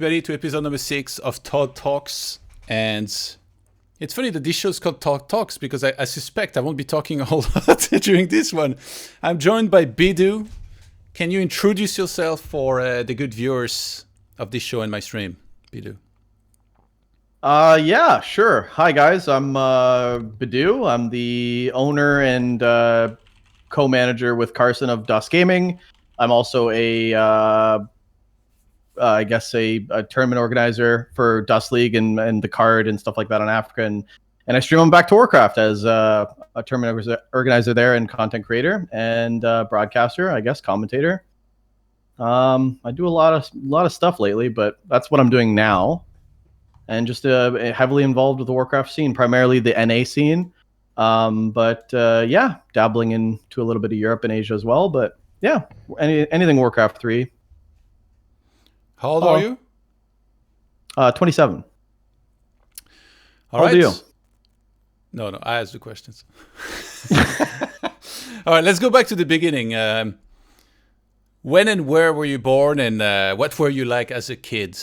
Ready to episode number 6 of ToD Talks. And it's funny that this show's called ToD Talks because I suspect I won't be talking a whole lot during this one. I'm joined by Bidoux. Can you introduce yourself for the good viewers of this show and my stream, Bidoux? Yeah, sure. Hi guys, I'm Bidoux. I'm the owner and co-manager with Carson of ToDGaming. I'm also I guess a tournament organizer for Dust League and the card and stuff like that on Africa, and I stream on Back to Warcraft as a tournament organizer there and content creator and broadcaster, I guess, commentator. I do a lot of stuff lately, but that's what I'm doing now. And just heavily involved with the Warcraft scene, primarily the NA scene. Yeah, dabbling into a little bit of Europe and Asia as well. But yeah, anything Warcraft 3. How old are you? 27. All right. How old are you? No, I asked the questions. All right, let's go back to the beginning. When and where were you born, and what were you like as a kid?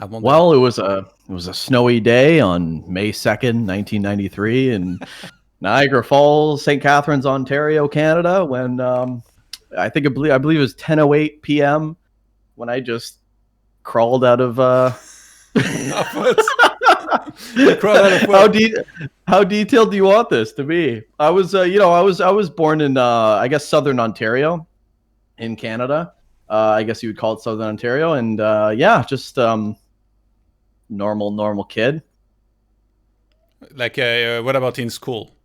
Well, it was a snowy day on May 2nd, 1993 in Niagara Falls, St. Catharines, Ontario, Canada, when I believe it was 10:08 p.m. when I just crawled out of How detailed do you want this to be? I was I was born in I guess Southern Ontario in Canada. I guess you would call it Southern Ontario, and yeah, just normal kid. Like, what about in school?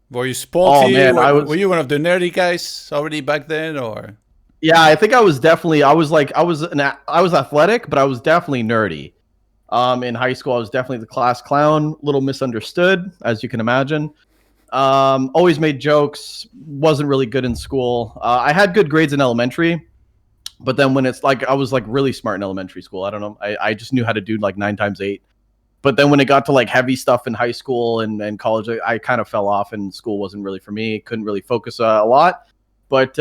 Were you sporty? Oh, man, were you one of the nerdy guys already back then, or? Yeah, I think I was athletic, but I was definitely nerdy. In high school, I was definitely the class clown, little misunderstood, as you can imagine. Always made jokes, wasn't really good in school. I had good grades in elementary, but then when it's like, I was like really smart in elementary school. I don't know. I just knew how to do like 9 times 8. But then when it got to like heavy stuff in high school and college, I kind of fell off, and school wasn't really for me. Couldn't really focus a lot, but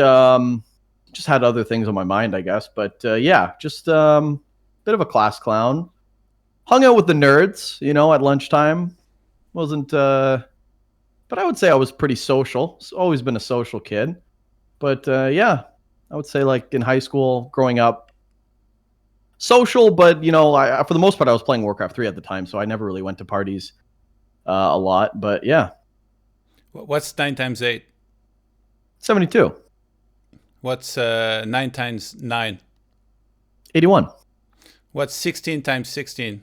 just had other things on my mind, I guess. But yeah, just bit of a class clown. Hung out with the nerds, at lunchtime. Wasn't, but I would say I was pretty social. Always been a social kid. But yeah, I would say like in high school, growing up, social, but for the most part, I was playing Warcraft 3 at the time, so I never really went to parties a lot. But yeah. What's 9 times 8? 72. What's 9 times 9? 81. What's 16 times 16?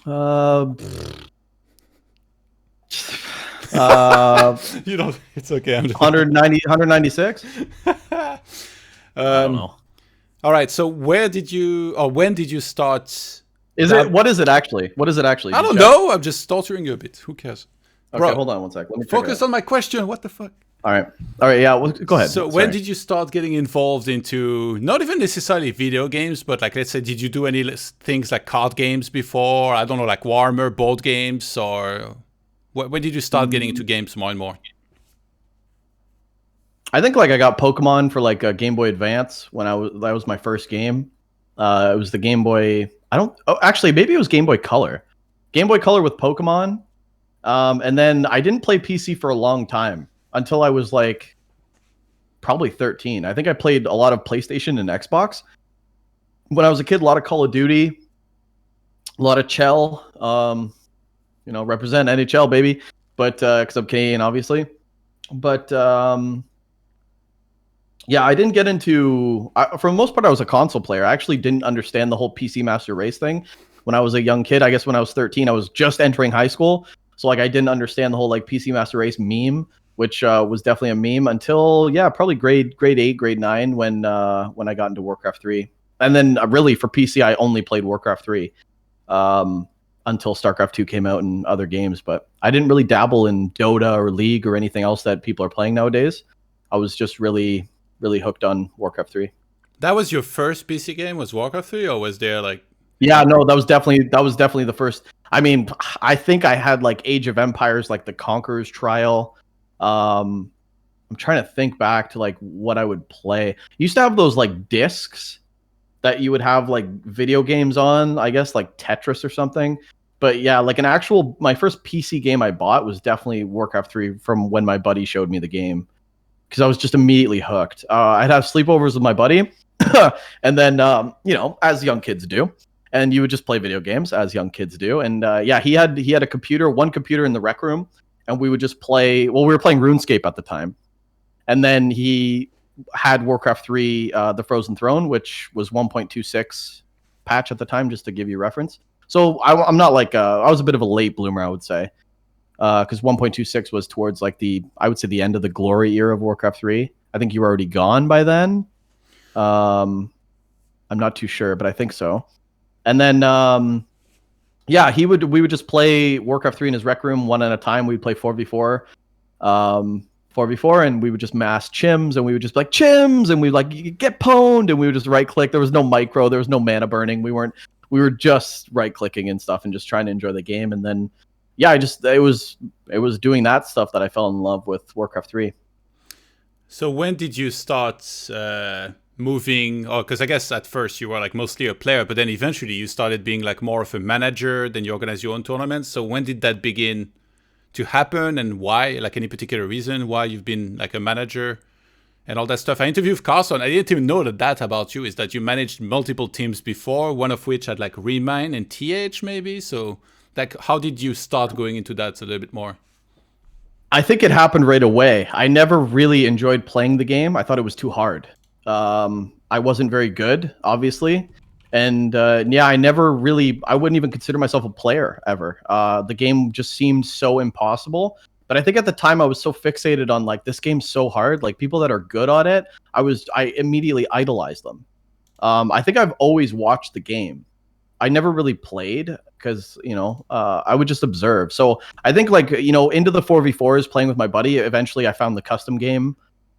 It's okay. I'm just 196. I don't know. All right. So when did you start? What is it actually? I don't know. I'm just torturing you a bit. Who cares? Okay, Bro, hold on one sec. Let me focus on my question. What the fuck? All right. Yeah. Well, go ahead. So when did you start getting involved into not even necessarily video games, but like, let's say, did you do any things like card games before? I don't know, like Warhammer board games, or when did you start getting into games more and more? I think like I got Pokemon for like a Game Boy Advance that was my first game. It was the Game Boy. Actually, maybe it was Game Boy Color. Game Boy Color with Pokemon. And then I didn't play PC for a long time until I was like probably 13. I think I played a lot of PlayStation and Xbox. When I was a kid, a lot of Call of Duty, a lot of Chell. Represent NHL, baby. But because I'm Canadian, obviously. But yeah, I didn't get into. For the most part, I was a console player. I actually didn't understand the whole PC Master Race thing when I was a young kid. I guess when I was 13, I was just entering high school, so like I didn't understand the whole like PC Master Race meme, which was definitely a meme until probably grade 8, grade 9 when I got into Warcraft 3, and then really for PC I only played Warcraft 3 until StarCraft 2 came out and other games. But I didn't really dabble in Dota or League or anything else that people are playing nowadays. I was just really hooked on Warcraft 3. That was your first PC game, was Warcraft 3, or was there like? Yeah, no, that was definitely the first. I mean, I think I had like Age of Empires, like the Conqueror's Trial. I'm trying to think back to like what I would play. You used to have those like discs that you would have like video games on, I guess like Tetris or something. But yeah, like my first PC game I bought was definitely Warcraft 3 from when my buddy showed me the game, because I was just immediately hooked. I'd have sleepovers with my buddy, and then as young kids do, and you would just play video games as young kids do. And yeah, he had a computer, one computer in the rec room, and we would just play. Well, we were playing RuneScape at the time, and then he had Warcraft 3, The Frozen Throne, which was 1.26 patch at the time, just to give you reference. So I'm not like I was a bit of a late bloomer, I would say, because 1.26 was towards like I would say the end of the glory era of Warcraft 3. I think you were already gone by then. I'm not too sure, but I think so. And then yeah, we would just play Warcraft 3 in his rec room one at a time. We'd play 4v4. 4v4, and we would just mass chims, and we would just be like chims, and we'd like get pwned, and we would just right click. There was no micro, there was no mana burning. We were just right clicking and stuff and just trying to enjoy the game. And then yeah, it was doing that stuff that I fell in love with Warcraft 3. So when did you start moving? Oh, because I guess at first you were like mostly a player, but then eventually you started being like more of a manager, then you organize your own tournaments. So when did that begin to happen, and why? Like any particular reason why you've been like a manager and all that stuff? I interviewed Carson. I didn't even know that about you, is that you managed multiple teams before, one of which had like Remine and TH maybe. So like, how did you start going into that a little bit more? I think it happened right away. I never really enjoyed playing the game. I thought it was too hard. I wasn't very good, obviously. And yeah, I wouldn't even consider myself a player ever. The game just seemed so impossible. But I think at the time I was so fixated on like, this game's so hard. Like people that are good at it, I immediately idolized them. I think I've always watched the game. I never really played because, I would just observe. So I think like, into the 4v4s playing with my buddy, eventually I found the custom game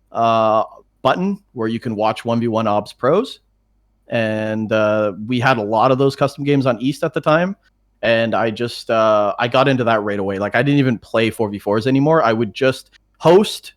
button where you can watch 1v1 obs pros. And we had a lot of those custom games on East at the time, and I just I got into that right away. Like I didn't even play 4v4s anymore. I would just host,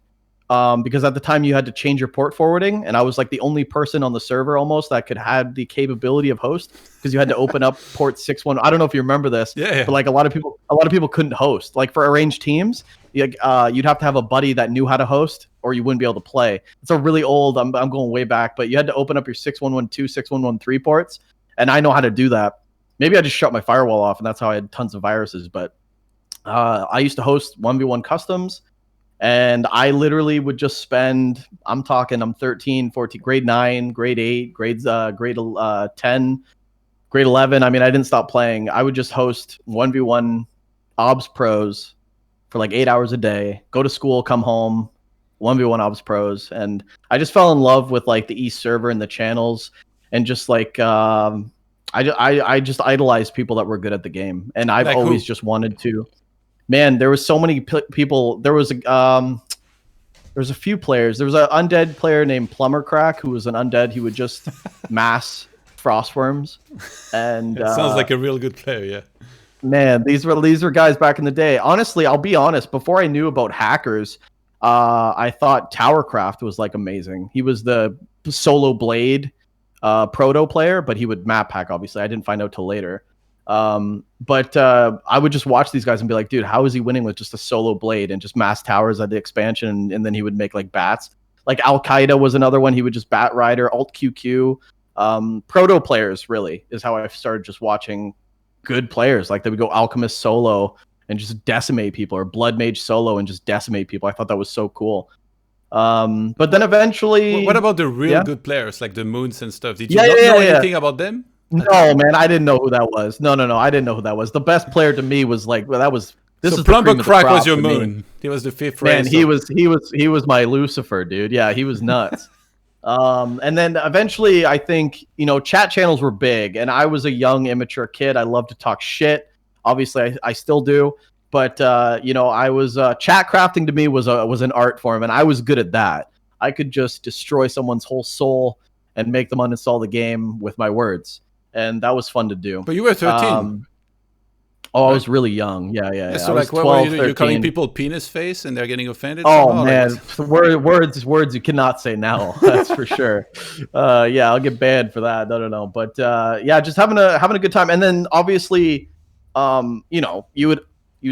because at the time you had to change your port forwarding, and I was like the only person on the server almost that could have the capability of host, because you had to open up port 6.1. I don't know if you remember this, yeah. But like a lot of people couldn't host. Like for arranged teams, you'd have to have a buddy that knew how to host, or you wouldn't be able to play. It's a really old. I'm going way back, but you had to open up your 6112, 6113 ports, and I know how to do that. Maybe I just shut my firewall off, and that's how I had tons of viruses. But I used to host 1v1 customs, and I literally would just spend. I'm 13, 14, grade 9, grade 8, grade 10, grade 11. I mean, I didn't stop playing. I would just host 1v1 obs pros for like 8 hours a day, go to school, come home, 1v1 obs pros. And I just fell in love with like the East server and the channels, and just like I just idolized people that were good at the game. And I've Like always who? just wanted to. Man, there was so many people. There was a few players. There was an undead player named Plumber Crack who was an undead. He would just mass frostworms. And It sounds like a real good player, yeah. man, these were guys back in the day. Honestly, I'll be honest. Before I knew about hackers, I thought Towercraft was like amazing. He was the solo blade proto player, but he would map hack. Obviously, I didn't find out till later. But I would just watch these guys and be like, dude, how is he winning with just a solo blade and just mass towers at the expansion? And then he would make like bats. Like Al Qaeda was another one. He would just bat rider, alt QQ. Proto players really is how I started just watching good players. Like they would go Alchemist solo and just decimate people, or Blood Mage solo and just decimate people. I thought that was so cool. But then eventually, What about the real yeah? good players, like the Moons and stuff? Did you Yeah, not yeah, know yeah. anything about them? No, man, I didn't know who that was. No, I didn't know who that was. The best player to me was like, well, that was this So is Plumber the Crack was crop your to me. Moon. He was the fifth Man, race. he was my Lucifer, dude. Yeah, he was nuts. And then eventually, I think chat channels were big, and I was a young, immature kid. I love to talk shit. Obviously, I still do. But I was chat crafting to me was an art form, and I was good at that. I could just destroy someone's whole soul and make them uninstall the game with my words, and that was fun to do. But you were 13. Oh, I right? was really young. Yeah, yeah, Yeah, yeah. so I was like, what were you 12, doing? You're calling 13. people penis face and they're getting offended Oh somehow? Like, man, words you cannot say now. That's for sure. Yeah, I'll get banned for that. No. But yeah, just having a good time. And then obviously, you know, you'd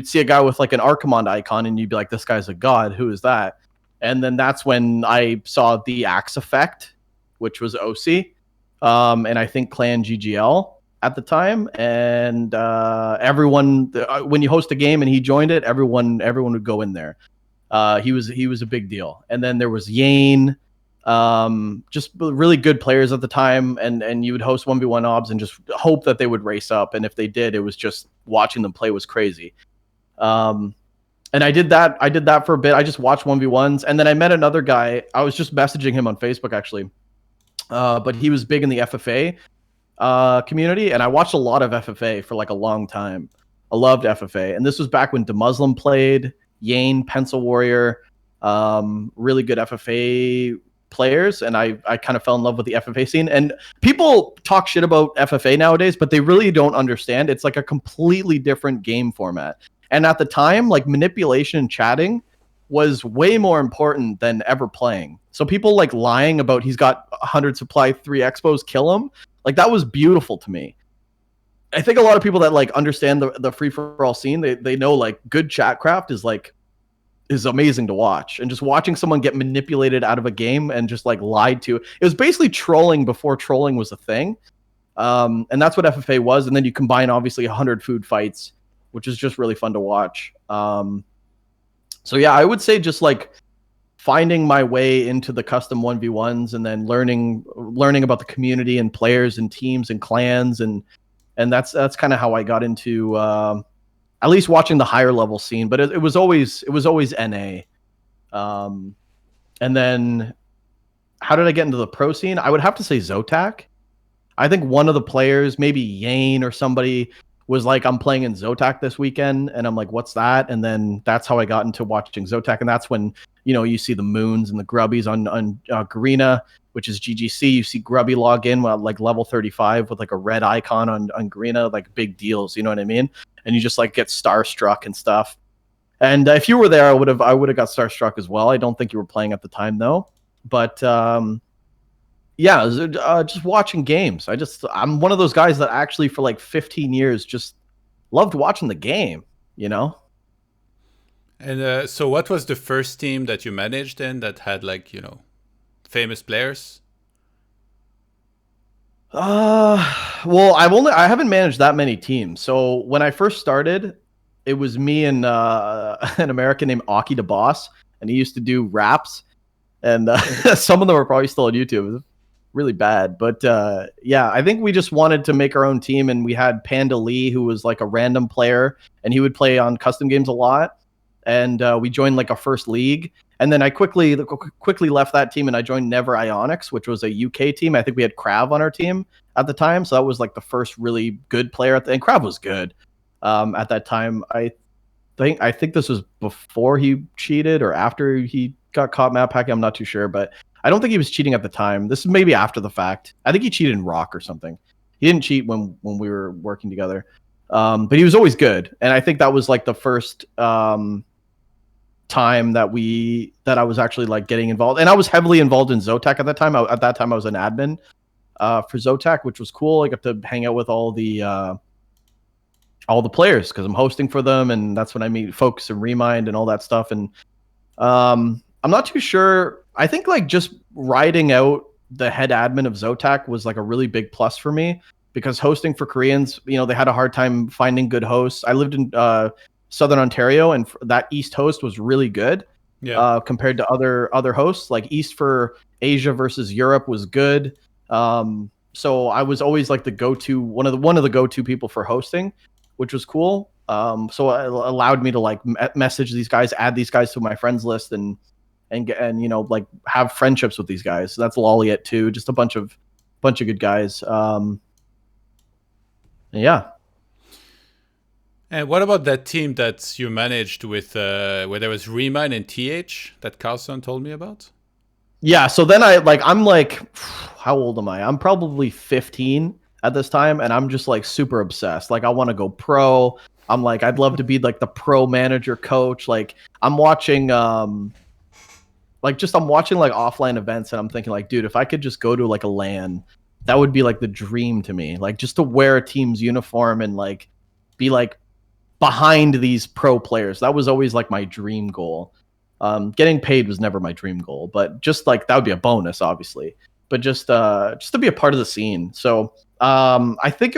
see a guy with like an Archimonde icon, and you'd be like, "This guy's a god. Who is that?" And then that's when I saw the Axe Effect, which was OC, and I think Clan GGL at the time. And everyone, when you host a game and he joined it, everyone would go in there. He was a big deal. And then there was Yane, just really good players at the time. And you would host 1v1 obs and just hope that they would race up. And if they did, it was just watching them play was crazy. And I did that. I did that for a bit. I just watched 1v1s, and then I met another guy. I was just messaging him on Facebook actually, but he was big in the FFA community, and I watched a lot of FFA for like a long time. I loved FFA, and this was back when DeMuslim played, Yane, Pencil Warrior, really good FFA players, and I kind of fell in love with the FFA scene. And people talk shit about FFA nowadays, but they really don't understand. It's like a completely different game format. And at the time, like manipulation and chatting was way more important than ever playing. So people like lying about he's got 100 supply 3 expos, kill him. Like that was beautiful to me. I think a lot of people that like understand the free for all scene, they know like good chat craft is amazing to watch. And just watching someone get manipulated out of a game and just like lied to. It was basically trolling before trolling was a thing. And that's what FFA was. And then you combine obviously 100 food fights, which is just really fun to watch. So yeah, I would say just like finding my way into the custom 1v1s, and then learning about the community and players and teams and clans, and that's kind of how I got into at least watching the higher level scene. But it was always NA. And then how did I get into the pro scene? I would have to say Zotac. I think one of the players, maybe Yane or somebody, was like, I'm playing in Zotac this weekend, and I'm like, what's that? And then that's how I got into watching Zotac, and that's when, you know, you see the Moons and the Grubbies on Garena, which is GGC. You see Grubby log in like level 35 with like a red icon on Garena, like big deals, you know what I mean? And you just like get starstruck and stuff. And if you were there, I would have got starstruck as well. I don't think you were playing at the time though, but yeah, just watching games. I'm one of those guys that actually for like 15 years just loved watching the game, you know? And so what was the first team that you managed then that had like, you know, famous players? Well, I haven't managed that many teams. So when I first started, it was me and an American named Aki the Boss, and he used to do raps, and some of them are probably still on YouTube. Really bad, but yeah, I think we just wanted to make our own team, and we had Panda Lee, who was like a random player, and he would play on custom games a lot, and we joined like a first league, and then I quickly left that team, and I joined Never Ionics, which was a UK team. I think we had Krav on our team at the time, so that was like the first really good player and Krav was good at that time. I think this was before he cheated or after he got caught map hacking. I'm not too sure, but I don't think he was cheating at the time. This is maybe after the fact. I think he cheated in Rock or something. He didn't cheat when we were working together, but he was always good. And I think that was like the first time that I was actually like getting involved. And I was heavily involved in Zotac at that time. At that time, I was an admin for Zotac, which was cool. I got to hang out with all the players because I'm hosting for them, and that's when I meet Focus and Remind and all that stuff. And I'm not too sure. I think like just riding out the head admin of Zotac was like a really big plus for me, because hosting for Koreans, you know, they had a hard time finding good hosts. I lived in Southern Ontario, and that East host was really good compared to other hosts. Like East for Asia versus Europe was good. So I was always like the go-to one of the go-to people for hosting, which was cool. So it allowed me to like message these guys, add these guys to my friends list, and you know, like have friendships with these guys. So that's Lolliet too, just a bunch of good guys. Yeah. And what about that team that you managed with, where there was Remind and TH that Carlson told me about? Yeah. So then I'm like, how old am I? I'm probably 15 at this time, and I'm just like super obsessed. Like I want to go pro. I'm like I'd love to be like the pro manager coach. Like I'm watching I'm watching like offline events, and I'm thinking like, dude, if I could just go to like a LAN, that would be like the dream to me. Like just to wear a team's uniform and like be like behind these pro players. That was always like my dream goal. Getting paid was never my dream goal, but just like that would be a bonus, obviously. But just to be a part of the scene. So I think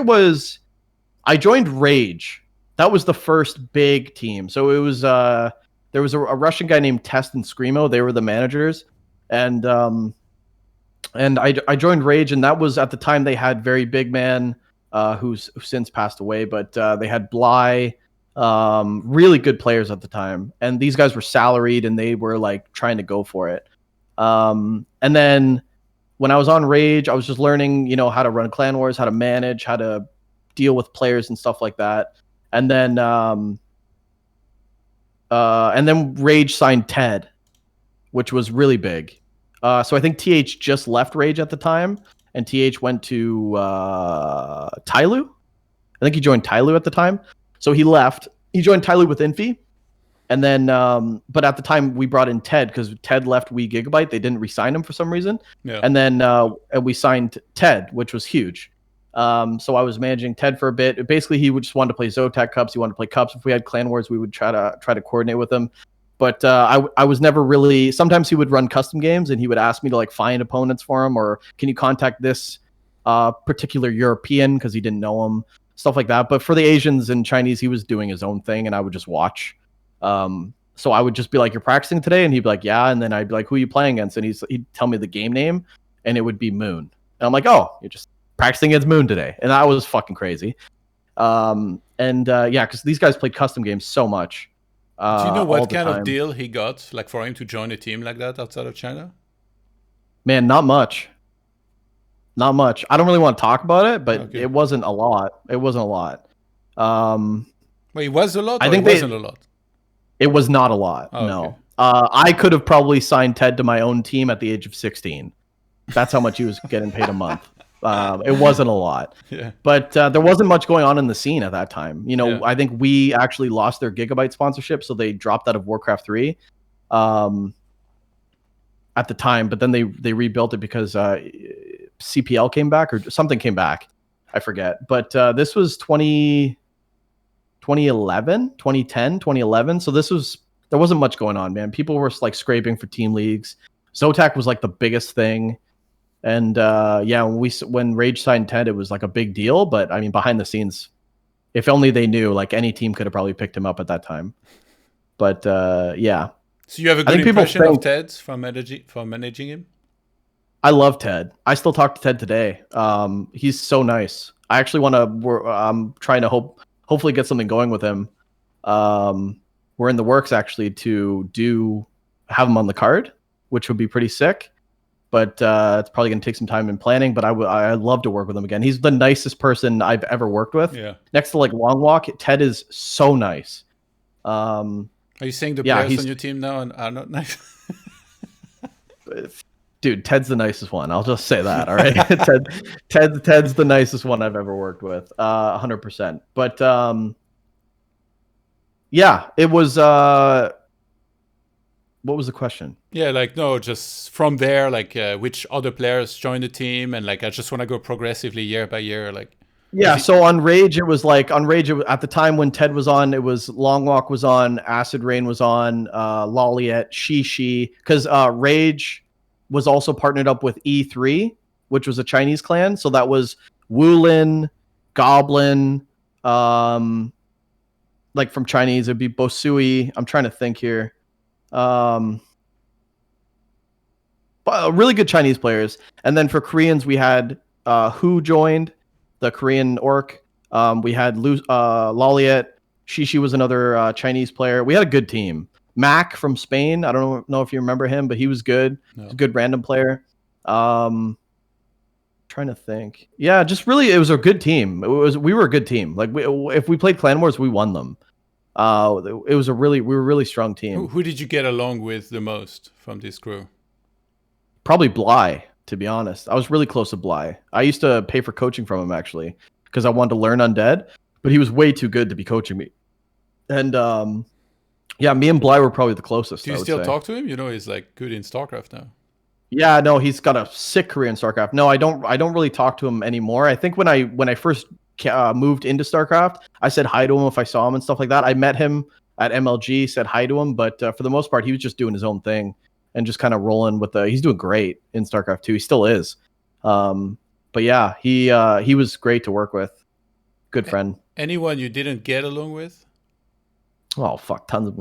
I joined Rage. That was the first big team. So it was there was a Russian guy named Test and Screamo. They were the managers, and I joined Rage, and that was at the time they had very big man who's since passed away, but they had Bly, really good players at the time, and these guys were salaried and they were like trying to go for it. And then when I was on Rage, I was just learning, how to run clan wars, how to manage, how to deal with players and stuff like that. And then Rage signed TED, which was really big. So I think TH just left Rage at the time, and TH went to Tyloo. I think he joined Tyloo at the time. So he left. He joined Tyloo with Infi. And then, but at the time we brought in TED because TED left We Gigabyte. They didn't re-sign him for some reason. Yeah. And then we signed TED, which was huge. So I was managing TED for a bit. Basically, he just wanted to play Zotac Cups. He wanted to play Cups. If we had Clan Wars, we would try to coordinate with him. But I was never really. Sometimes he would run custom games, and he would ask me to like find opponents for him, or can you contact this particular European because he didn't know him, stuff like that. But for the Asians and Chinese, he was doing his own thing, and I would just watch. So I would just be like, "You're practicing today," and he'd be like, "Yeah," and then I'd be like, "Who are you playing against?" And he'd tell me the game name, and it would be Moon, and I'm like, "Oh, you're just practicing against Moon today," and that was fucking crazy. Because these guys played custom games so much. Do you know what kind of deal he got, like for him to join a team like that outside of China? Man, not much. Not much. I don't really want to talk about it, but Okay. It wasn't a lot. It wasn't a lot. Wait, it was a lot, I or think it wasn't a lot? It was not a lot. Oh, no. okay. I could have probably signed TED to my own team at the age of 16. That's how much he was getting paid a month. It wasn't a lot. Yeah. But there wasn't much going on in the scene at that time. Yeah. I think we actually lost their Gigabyte sponsorship, so they dropped out of Warcraft 3 at the time. But then they rebuilt it because CPL came back or something came back. I forget. But this was 2011, 2010, 2011. So there wasn't much going on, man. People were like scraping for team leagues. Zotac was like the biggest thing. And when Rage signed TED, it was like a big deal. But I mean, behind the scenes, if only they knew, like any team could have probably picked him up at that time. But yeah. So you have a good impression of TED from managing him? I love TED. I still talk to TED today. He's so nice. I actually want to. I'm trying to hopefully get something going with him. We're in the works actually to have him on the card, which would be pretty sick. But it's probably going to take some time in planning. But I'd love to work with him again. He's the nicest person I've ever worked with. Yeah. Next to like Long Walk, TED is so nice. Are you saying the players on your team now are not nice? Dude, Ted's the nicest one. I'll just say that. All right, Ted's the nicest one I've ever worked with. 100%. But yeah, it was. What was the question? Yeah, like no, just from there, like which other players joined the team, and like I just want to go progressively year by year, like. Yeah, so on Rage, at the time when TED was on, it was Long Walk was on, Acid Rain was on, Loliet, Shishi, because Rage was also partnered up with E3, which was a Chinese clan. So that was Wulin, Goblin, like from Chinese, it'd be Bosui. I'm trying to think here. Really good Chinese players. And then for Koreans, we had Who joined, the Korean orc. We had Loliet. Shishi was another Chinese player. We had a good team. Mac from Spain. I don't know if you remember him, but he was good. No. He's a good random player. Trying to think. Yeah, just really, it was a good team. We were a good team. Like if we played Clan Wars, we won them. We were a really strong team. Who did you get along with the most from this crew? Probably Bly. to be honest. I was really close to Bly. I used to pay for coaching from him, actually, because I wanted to learn Undead, but he was way too good to be coaching me. And yeah, me and Bly were probably the closest. Do you still talk to him? You know, he's like good in StarCraft now. Yeah, no, he's got a sick career in StarCraft. No, I don't really talk to him anymore. I think when I first moved into StarCraft, I said hi to him if I saw him and stuff like that. I met him at MLG, said hi to him, but for the most part, he was just doing his own thing and just kind of rolling with he's doing great in StarCraft 2. He still is. But yeah, he was great to work with. Good friend. Anyone you didn't get along with? Oh fuck, tons of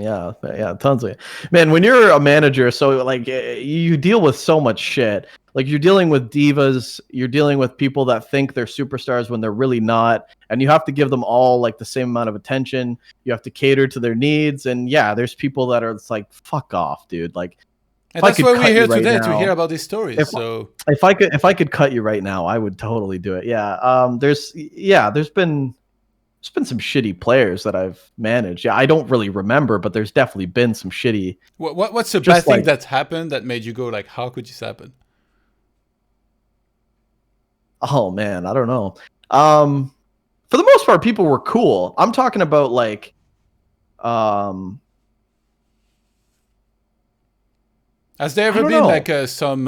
tons of it. Man, when you're a manager, so like you deal with so much shit. Like you're dealing with divas, you're dealing with people that think they're superstars when they're really not, and you have to give them all like the same amount of attention. You have to cater to their needs, and yeah, there's people that are it's like fuck off, dude. Like, and that's why we're here today to hear about these stories. If I could cut you right now, I would totally do it. Yeah, there's been some shitty players that I've managed. Yeah, I don't really remember, but there's definitely been some shitty. What's the bad thing that's happened that made you go like, how could this happen? Oh man, I don't know. For the most part, people were cool. I'm talking about like, has there ever been like some,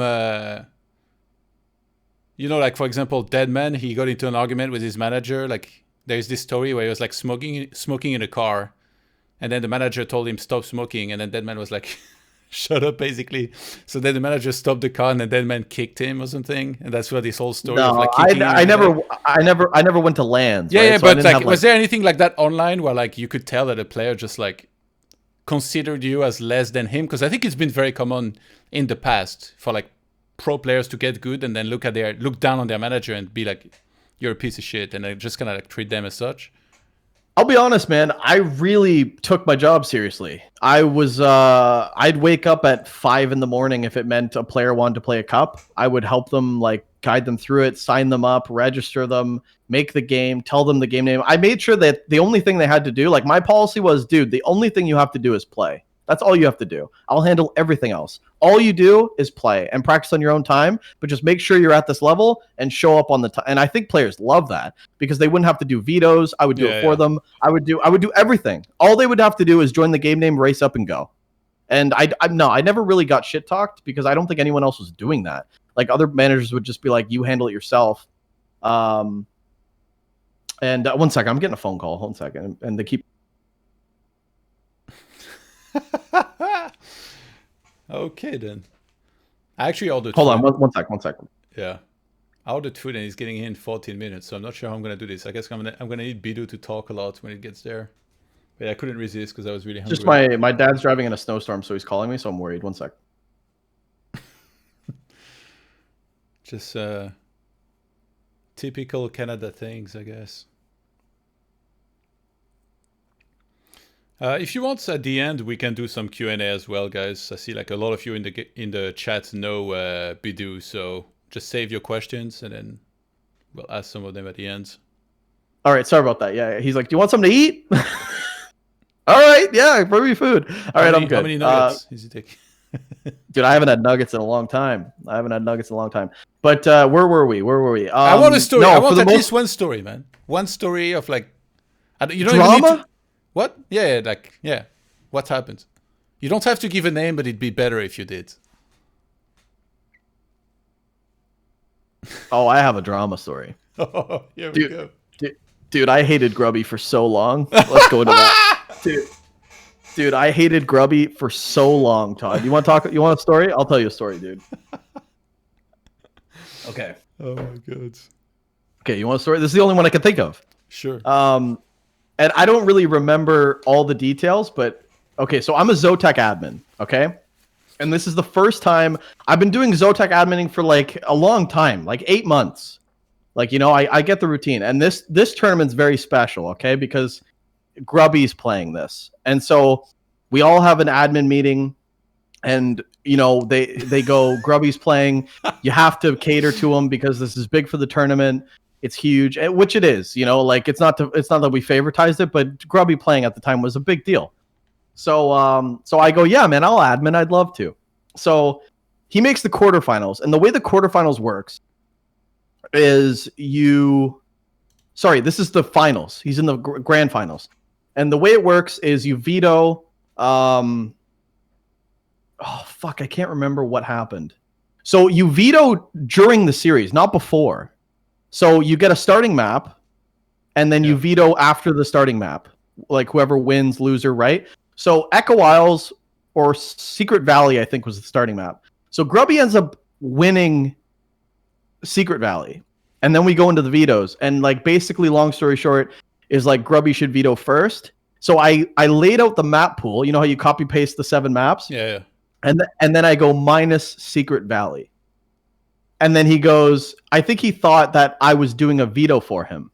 you know, like for example, Deadman, he got into an argument with his manager, like. There's this story where he was like smoking in a car, and then the manager told him stop smoking, and then Deadman was like, "Shut up," basically. So then the manager stopped the car, and then Deadman kicked him or something, and that's where this whole story. No, of like I never went to LANs. Yeah, right? yeah, so but like, was there anything like that online where like you could tell that a player just like considered you as less than him? Because I think it's been very common in the past for like pro players to get good and then look down on their manager and be like, you're a piece of shit, and I just kind of like treat them as such. I'll be honest, man. I really took my job seriously. I'd wake up at 5 a.m. if it meant a player wanted to play a cup. I would help them, like guide them through it, sign them up, register them, make the game, tell them the game name. I made sure that the only thing they had to do, like my policy was, dude, the only thing you have to do is play. That's all you have to do. I'll handle everything else. All you do is play and practice on your own time, but just make sure you're at this level and show up on the time. And I think players love that because they wouldn't have to do vetoes. I would do it for them. I would do everything. All they would have to do is join the game name, race up, and go. And I never really got shit talked because I don't think anyone else was doing that. Like other managers would just be like, you handle it yourself. And 1 second, I'm getting a phone call. Hold on a second. And they keep. Okay then. I actually ordered Hold food. on, one second. Yeah. I ordered food and he's getting here in 14 minutes, so I'm not sure how I'm gonna do this. I guess I'm gonna need Bidoux to talk a lot when it gets there. But yeah, I couldn't resist because I was really hungry. Just my dad's driving in a snowstorm, so he's calling me, so I'm worried. 1 sec. Just typical Canada things, I guess. If you want, at the end, we can do some Q&A as well, guys. I see like a lot of you in the chat know Bidoux, so just save your questions and then we'll ask some of them at the end. All right, sorry about that. Yeah, he's like, "Do you want something to eat?" All right, yeah, bring me food. All right, I'm good. How many nuggets is he taking? Dude, I haven't had nuggets in a long time. But where were we? I want a story. I want at least one story, man. One story of like, you don't even need to. What? Yeah, like, yeah. What happened? You don't have to give a name, but it'd be better if you did. Oh, I have a drama story. Oh, here we go. Dude, I hated Grubby for so long. Let's go into that. Dude, I hated Grubby for so long, Todd. You want a story? I'll tell you a story, dude. Okay. Oh my god. Okay, you want a story? This is the only one I can think of. Sure. And I don't really remember all the details, but okay, so I'm a Zotac admin, okay? And this is the first time I've been doing Zotac adminning for like a long time, like 8 months. Like, you know, I get the routine. And this tournament's very special, okay? Because Grubby's playing this. And so we all have an admin meeting and, you know, they go, Grubby's playing. You have to cater to him because this is big for the tournament. It's huge, which it is, you know, like it's not that we favoritized it, but Grubby playing at the time was a big deal. So I go, yeah, man, I'll admin. I'd love to. So he makes the quarterfinals, and the way the quarterfinals works is this is the finals. He's in the grand finals, and the way it works is you veto. I can't remember what happened. So you veto during the series, not before. So you get a starting map, and then you veto after the starting map, like whoever wins, loser, right? So Echo Isles or Secret Valley, I think, was the starting map. So Grubby ends up winning Secret Valley. And then we go into the vetoes. And like basically, long story short, is like Grubby should veto first. So I laid out the map pool. You know how you copy paste the 7 maps? Yeah. And then I go minus Secret Valley. And then he goes, I think he thought that I was doing a veto for him.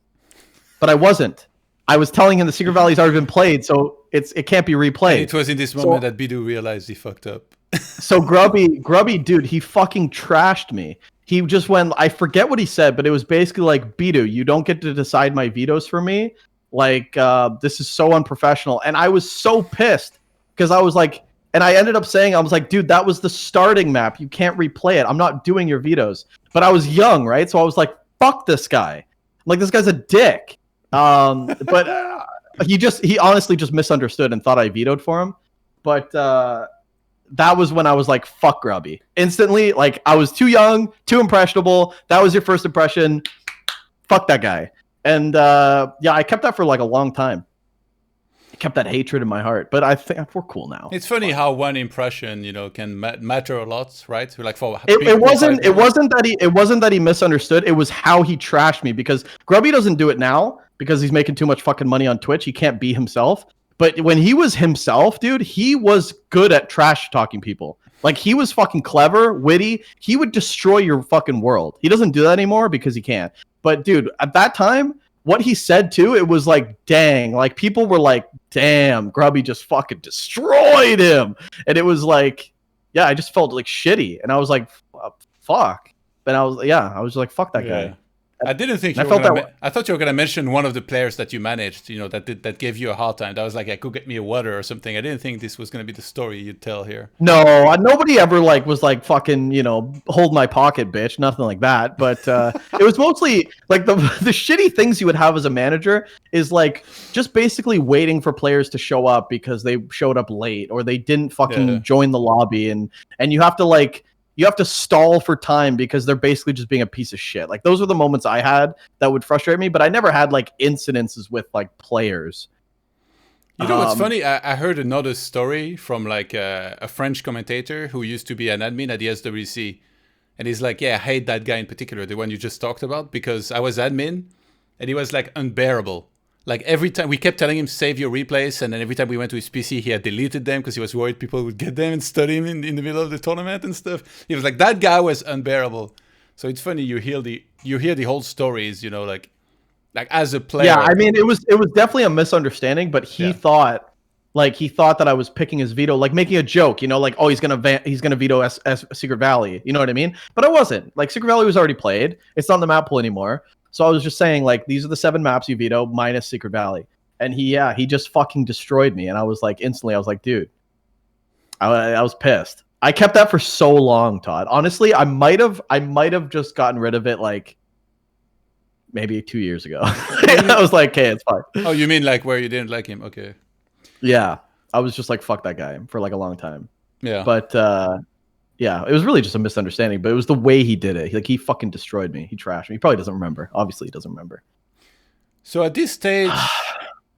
But I wasn't. I was telling him the Secret Valley's already been played, so it can't be replayed. And it was in this moment that Bidoux realized he fucked up. So Grubby, dude, he fucking trashed me. He just went, I forget what he said, but it was basically like, Bidoux, you don't get to decide my vetoes for me. Like, this is so unprofessional. And I was so pissed because I was like, and I ended up saying, I was like, dude, that was the starting map. You can't replay it. I'm not doing your vetoes. But I was young, right? So I was like, fuck this guy. I'm like, this guy's a dick. But he honestly just misunderstood and thought I vetoed for him. But that was when I was like, fuck Grubby. Instantly, like, I was too young, too impressionable. That was your first impression. Fuck that guy. And I kept that for like a long time. I kept that hatred in my heart. But I think we're cool now. It's funny how one impression, can matter a lot, right? Like for it wasn't that he misunderstood. It was how he trashed me, because Grubby doesn't do it now because he's making too much fucking money on Twitch. He can't be himself. But when he was himself, dude, he was good at trash talking people. Like, he was fucking clever, witty. He would destroy your fucking world. He doesn't do that anymore because he can't. But dude, at that time, what he said too, it was like, dang, like people were like, damn, Grubby just fucking destroyed him. And it was like, yeah, I just felt like shitty. And I was like, fuck. And I was like, fuck that guy. I didn't think I thought you were gonna mention one of the players that you managed, that gave you a hard time. That was like, go get me a water or something. I didn't think this was gonna be the story you'd tell here. No, nobody ever was like fucking, hold my pocket, bitch. Nothing like that. But it was mostly like the shitty things you would have as a manager is like just basically waiting for players to show up because they showed up late or they didn't fucking join the lobby, and you have to stall for time because they're basically just being a piece of shit. Like, those were the moments I had that would frustrate me, but I never had like incidences with like players. You know what's funny? I heard another story from like a French commentator who used to be an admin at the SWC. And he's like, yeah, I hate that guy in particular, the one you just talked about, because I was admin and he was like unbearable. Like, every time we kept telling him, save your replays, and then every time we went to his PC, he had deleted them because he was worried people would get them and study him in the middle of the tournament and stuff. He was like, that guy was unbearable. So it's funny, you hear the whole stories, like as a player. Yeah, I mean, it was definitely a misunderstanding, but he thought that I was picking his veto, like making a joke, like, oh, he's gonna veto as Secret Valley, you know what I mean? But I wasn't. Like, Secret Valley was already played. It's not on the map pool anymore. So I was just saying, like, these are the 7 maps you veto minus Secret Valley. And he just fucking destroyed me. And I was like, instantly, I was like, dude, I was pissed. I kept that for so long, Todd. Honestly, I might have just gotten rid of it like maybe 2 years ago. I was like, okay, it's fine. Oh, you mean like where you didn't like him? Okay. Yeah. I was just like, fuck that guy for like a long time. Yeah. But yeah, it was really just a misunderstanding, but it was the way he did it. He fucking destroyed me. He trashed me. He probably doesn't remember. Obviously, he doesn't remember. So at this stage,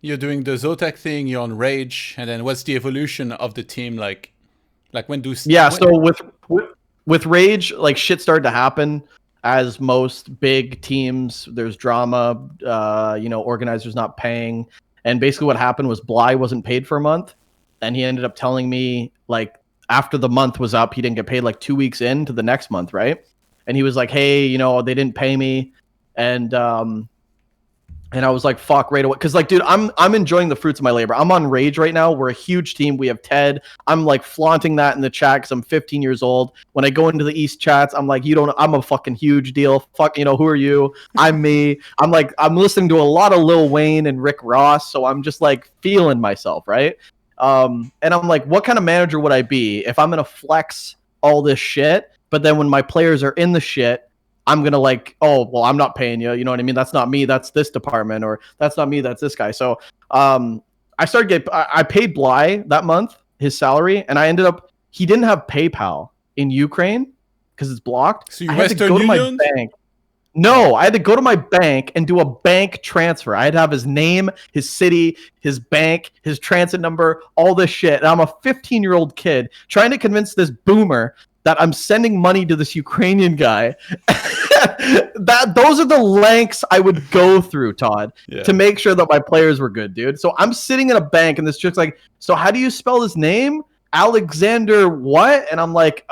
you're doing the Zotac thing, you're on Rage, and then what's the evolution of the team like? Like, when do... Yeah, so with Rage, like, shit started to happen. As most big teams, there's drama, organizers not paying. And basically what happened was Bly wasn't paid for a month, and he ended up telling me, like, after the month was up, he didn't get paid like 2 weeks into the next month, right? And he was like, hey, they didn't pay me. And I was like, fuck, right away. Because, like, dude, I'm enjoying the fruits of my labor. I'm on Rage right now. We're a huge team. We have TED. I'm like flaunting that in the chat because I'm 15 years old. When I go into the East chats, I'm like, I'm a fucking huge deal. Fuck, who are you? I'm me. I'm listening to a lot of Lil Wayne and Rick Ross. So I'm just like feeling myself, right? And I'm like, what kind of manager would I be if I'm going to flex all this shit. But then when my players are in the shit, I'm going to like, oh, well, I'm not paying you. You know what I mean? That's not me. That's this department. Or that's not me. That's this guy. So I paid Bly that month, his salary. And I ended up, he didn't have PayPal in Ukraine because it's blocked. So you I had to go to my bank. No, I had to go to my bank and do a bank transfer. I had to have his name, his city, his bank, his transit number, all this shit. And I'm a 15-year-old kid trying to convince this boomer that I'm sending money to this Ukrainian guy. Those are the lengths I would go through, Todd, to make sure that my players were good, dude. So I'm sitting in a bank and this chick's like, so how do you spell his name? Alexander what? And I'm like,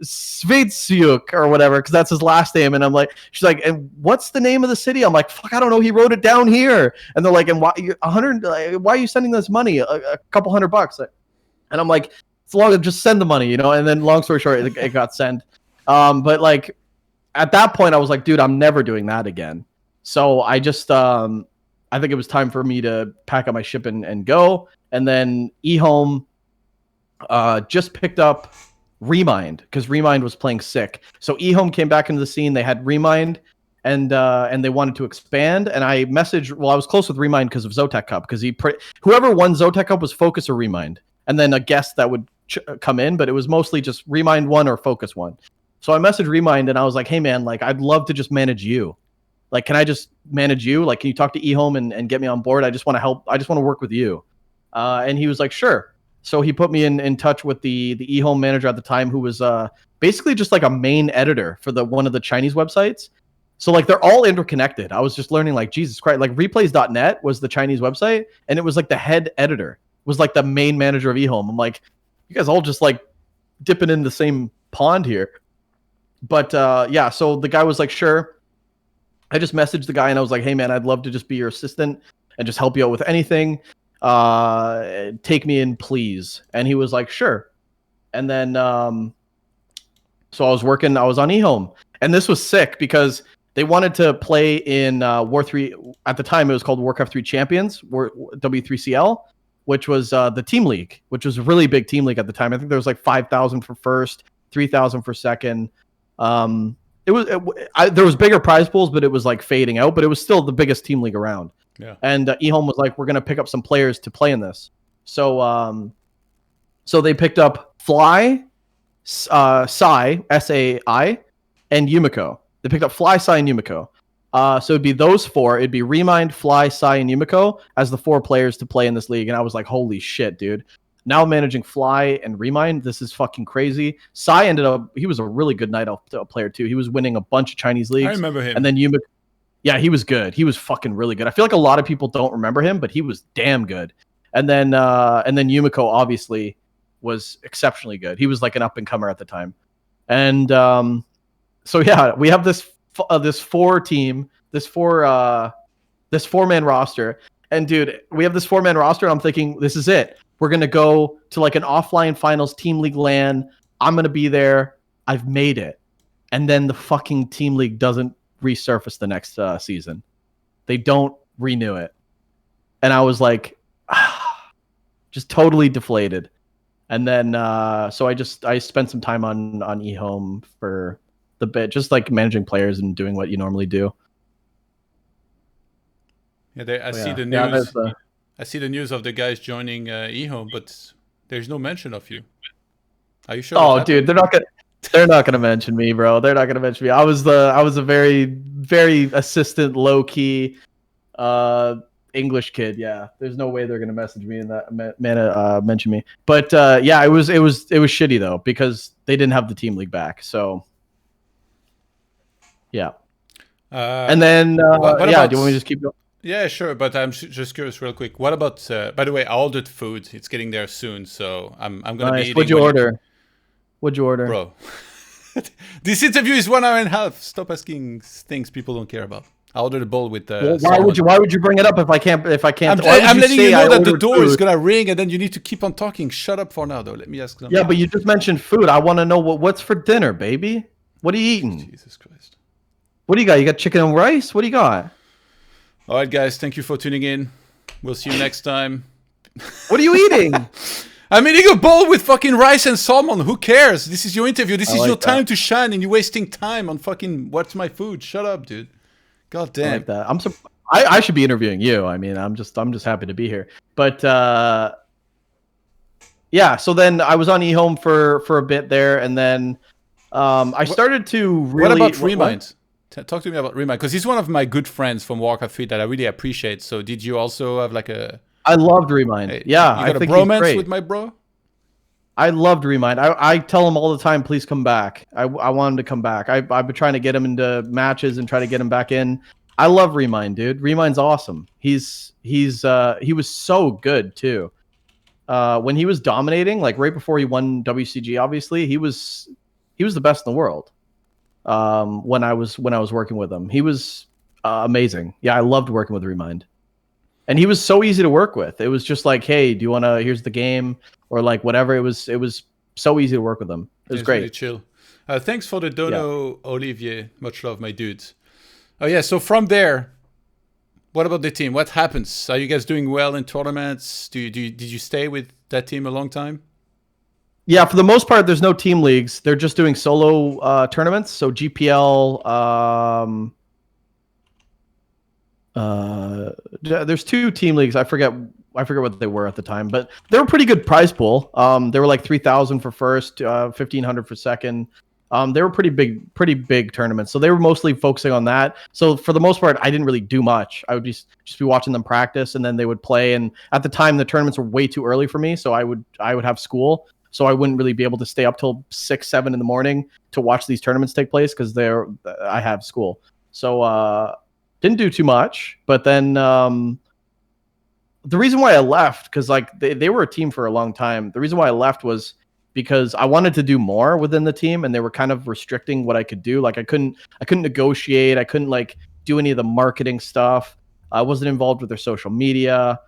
Svetsyuk or whatever, because that's his last name. And I'm like, she's like, and what's the name of the city? I'm like, fuck, I don't know. He wrote it down here. And they're like, and why why are you sending this money? A couple $100. And I'm like, it's long, just send the money, you know. And then long story short, it got sent. But like at that point, I was like, dude, I'm never doing that again. So I just I think it was time for me to pack up my ship and go. And then EHOME just picked up Remind, because Remind was playing sick. So EHOME came back into the scene. They had Remind, and they wanted to expand. And I messaged. Well, I was close with Remind because of Zotac Cup, because whoever won Zotac Cup was Focus or Remind, and then a guest that would come in. But it was mostly just Remind one or Focus one. So I messaged Remind and I was like, hey man, like I'd love to just manage you. Like, can I just manage you? Like, can you talk to EHOME and get me on board? I just want to help. I just want to work with you. And he was like, sure. So he put me in touch with the EHOME manager at the time, who was basically just like a main editor for one of the Chinese websites. So like they're all interconnected. I was just learning, like, Jesus Christ, like replays.net was the Chinese website, and it was like the head editor was like the main manager of EHOME. I'm like, you guys all just like dipping in the same pond here. But yeah, so the guy was like, sure. I just messaged the guy and I was like, hey man, I'd love to just be your assistant and just help you out with anything. Take me in, please. And he was like, sure. And then so I was on EHOME, and this was sick because they wanted to play in War 3. At the time it was called Warcraft 3 Champions, W3CL, which was the team league, which was a really big team league at the time. I think there was like 5,000 for first, 3,000 for second. There was bigger prize pools, but it was like fading out, but it was still the biggest team league around. Yeah. And EHOME was like, we're going to pick up some players to play in this. So so they picked up Fly, Sai, S-A-I, and Yumiko. They picked up Fly, Sai, and Yumiko. So it'd be those four. It'd be Remind, Fly, Sai, and Yumiko as the four players to play in this league. And I was like, holy shit, dude. Now managing Fly and Remind, this is fucking crazy. Sai he was a really good night out player too. He was winning a bunch of Chinese leagues. I remember him. And then Yumiko, yeah, he was good. He was fucking really good. I feel like a lot of people don't remember him, but he was damn good. And then Yumiko obviously was exceptionally good. He was like an up and comer at the time. And so yeah, we have this four-man roster. And dude, we have this four-man roster, and I'm thinking, this is it. We're going to go to like an offline finals team league LAN. I'm going to be there. I've made it. And then the fucking team league doesn't resurface the next season. They don't renew it. And I was like, just totally deflated. And then, so I spent some time on EHOME for the bit, just like managing players and doing what you normally do. Yeah, I see the news. I see the news of the guys joining EHOME, but there's no mention of you. Are you sure? Oh, dude, they're not gonna mention me, bro. They're not gonna mention me. I was a very, very assistant, low key, English kid. Yeah, there's no way they're gonna message me and mention me. But yeah, it was shitty though, because they didn't have the team league back. So yeah. And then what yeah, do you want me to just keep going? Yeah, sure, but I'm just curious real quick. What about, by the way, I ordered food. It's getting there soon, so I'm going to be eating. What'd you order? What'd you order? Bro, this interview is 1 hour and a half. Stop asking things people don't care about. I ordered a bowl with why would you bring it up if I can't I'm letting you know that the door is going to ring and then you need to keep on talking. Shut up for now, though. Let me ask them. Yeah, but you just mentioned food. I want to know what's for dinner, baby. What are you eating? Jesus Christ. What do you got? You got chicken and rice? What do you got? All right, guys. Thank you for tuning in. We'll see you next time. What are you eating? I'm eating a bowl with fucking rice and salmon. Who cares? This is your interview. This is like your time that. to shine, and you're wasting time on fucking what's my food. Shut up, dude. God I damn. like that. I should be interviewing you. I mean, I'm just happy to be here. But yeah, so then I was on eHome for a bit there, and then I started to really. What about Remind? Talk to me about Remind, because he's one of my good friends from Warcraft 3 that I really appreciate. So did you also have like a... I loved Remind. Yeah, you got I think a bromance he's great. with my bro? I loved Remind. I tell him all the time, please come back. I want him to come back. I've been trying to get him into matches and try to get him back in. I love Remind, dude. Remind's awesome. He was so good too. When he was dominating, like right before he won WCG, obviously, he was the best in the world. When I was working with him, he was amazing. Yeah, I loved working with Remind. And he was so easy to work with. It was just like, hey, do you want to, here's the game, or like whatever. It was so easy to work with him. It was great. Really chill. Thanks for the dono, Olivier. Much love, my dude. Oh yeah, so from there, what about the team? What happens? Are you guys doing well in tournaments? Did you stay with that team a long time? Yeah, for the most part, there's no team leagues. They're just doing solo tournaments. So GPL, there's 2 team leagues. I forget what they were at the time, but they were pretty good prize pool. They were like 3,000 for first, 1,500 for second. They were pretty big tournaments. So they were mostly focusing on that. So for the most part, I didn't really do much. I would just be watching them practice, and then they would play. And at the time, the tournaments were way too early for me, so I would have school, so I wouldn't really be able to stay up till 6, 7 in the morning to watch these tournaments take place because I have school. So didn't do too much. But then the reason why I left, because like they were a team for a long time. The reason why I left was because I wanted to do more within the team, and they were kind of restricting what I could do. Like I couldn't negotiate. I couldn't like do any of the marketing stuff. I wasn't involved with their social media.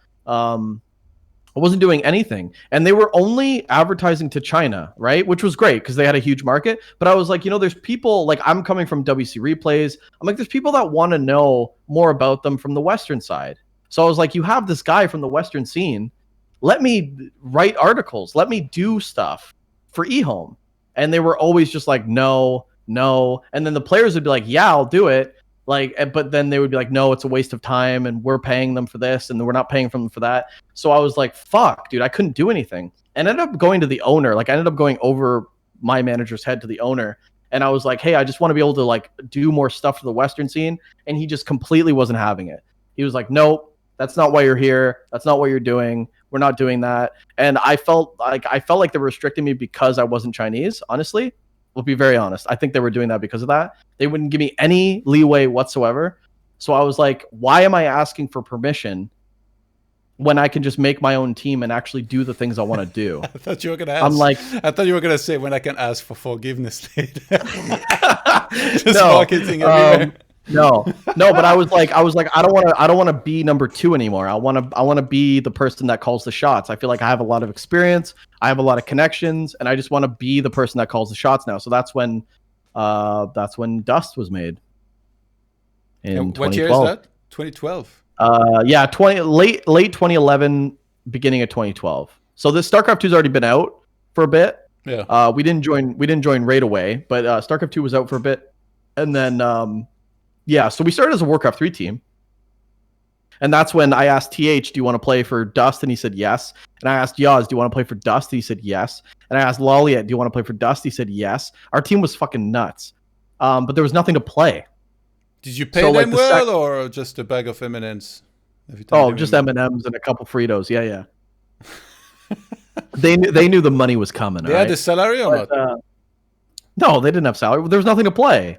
I wasn't doing anything, and they were only advertising to China, right? Which was great because they had a huge market. But I was like, there's people, like, I'm coming from WC Replays. I'm like, there's people that want to know more about them from the Western side. So I was like, you have this guy from the Western scene. Let me write articles. Let me do stuff for eHOME. And they were always just like, no. And then the players would be like, yeah, I'll do it. Like, but then they would be like, no, it's a waste of time, and we're paying them for this, and we're not paying them for that. So I was like, fuck, dude, I couldn't do anything. And I ended up going to the owner. Like, I ended up going over my manager's head to the owner. And I was like, hey, I just want to be able to like do more stuff for the Western scene. And he just completely wasn't having it. He was like, nope, that's not why you're here. That's not what you're doing. We're not doing that. And I felt like they were restricting me because I wasn't Chinese, honestly. We'll be very honest. I think they were doing that because of that. They wouldn't give me any leeway whatsoever. So I was like, why am I asking for permission when I can just make my own team and actually do the things I want to do? I thought you were gonna ask. I thought you were gonna say when I can ask for forgiveness later. Just marketing everywhere. No, but I was like, I don't want to be number 2 anymore. I want to be the person that calls the shots. I feel like I have a lot of experience. I have a lot of connections, and I just want to be the person that calls the shots now. So that's when Dust was made. In what year is that? 2012. Yeah, late 2011, beginning of 2012. So this StarCraft 2's already been out for a bit. Yeah. We didn't join right away, but StarCraft 2 was out for a bit, and then yeah, so we started as a Warcraft 3 team. And that's when I asked TH, do you want to play for Dust? And he said yes. And I asked Yaz, do you want to play for Dust? And he said yes. And I asked Loliet, do you want to play for Dust? He said yes. Our team was fucking nuts. But there was nothing to play. Did you pay them well, or just a bag of M&Ms? Oh, just M&Ms and a couple Fritos. Yeah. They knew the money was coming. They had the salary or not? No, they didn't have salary. There was nothing to play.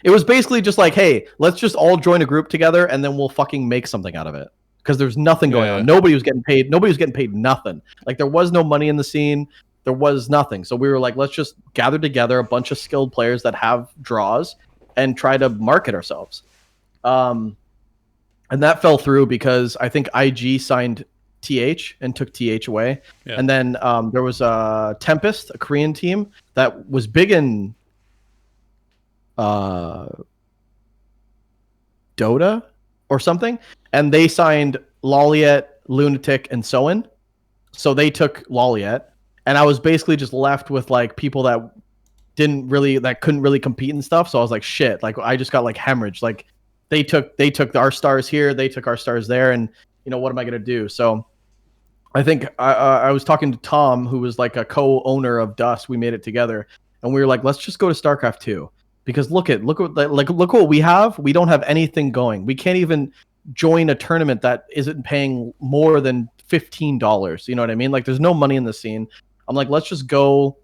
It was basically just like, hey, let's just all join a group together, and then we'll fucking make something out of it. Because there's nothing going on. Nobody was getting paid. Nobody was getting paid nothing. Like, there was no money in the scene. There was nothing. So we were like, let's just gather together a bunch of skilled players that have draws and try to market ourselves. And that fell through because I think IG signed TH and took TH away. Yeah. And then there was Tempest, a Korean team that was big in Dota or something, and they signed Loliet, Lunatic, and Soin. So they took Lolliet, and I was basically just left with like people that couldn't really compete and stuff. So I was like, shit, like I just got like hemorrhaged. Like they took our stars here, they took our stars there, and what am I gonna do? So I think I was talking to Tom, who was like a co-owner of Dust. We made it together, and we were like, let's just go to StarCraft 2 because look what we have. We don't have anything going. We can't even join a tournament that isn't paying more than $15. You know what I mean? Like, there's no money in the scene. I'm like, let's just go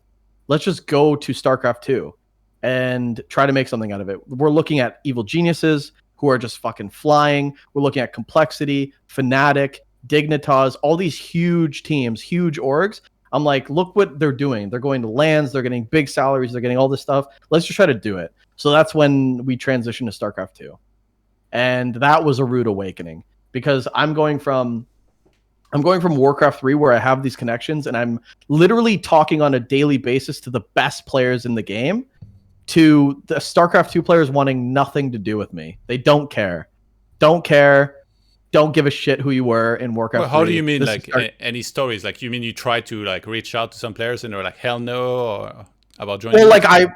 to StarCraft 2 and try to make something out of it. We're looking at Evil Geniuses who are just fucking flying. We're looking at Complexity, Fnatic, Dignitas, all these huge teams, huge orgs. I'm like, look what they're doing. They're going to lands, they're getting big salaries, they're getting all this stuff. Let's just try to do it. So that's when we transitioned to StarCraft 2. And that was a rude awakening because I'm going from Warcraft 3 where I have these connections and I'm literally talking on a daily basis to the best players in the game to the StarCraft 2 players wanting nothing to do with me. They don't care. Don't give a shit who you were in Warcraft 3. Well, how do you mean, like, any stories? Like, you mean you try to, like, reach out to some players and they're like, hell no, or about joining? Well, like, I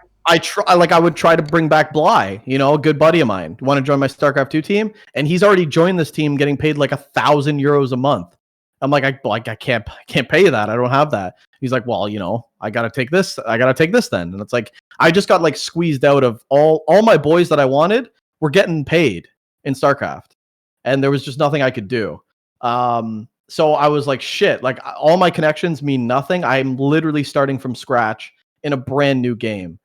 would try to bring back Bly, a good buddy of mine. Want to join my StarCraft 2 team? And he's already joined this team getting paid like €1,000 a month. I'm like, I can't pay you that. I don't have that. He's like, well, I gotta take this. I gotta take this then. And it's like, I just got like squeezed out of all my boys that I wanted were getting paid in StarCraft, and there was just nothing I could do. So I was like, shit. Like all my connections mean nothing. I'm literally starting from scratch in a brand new game,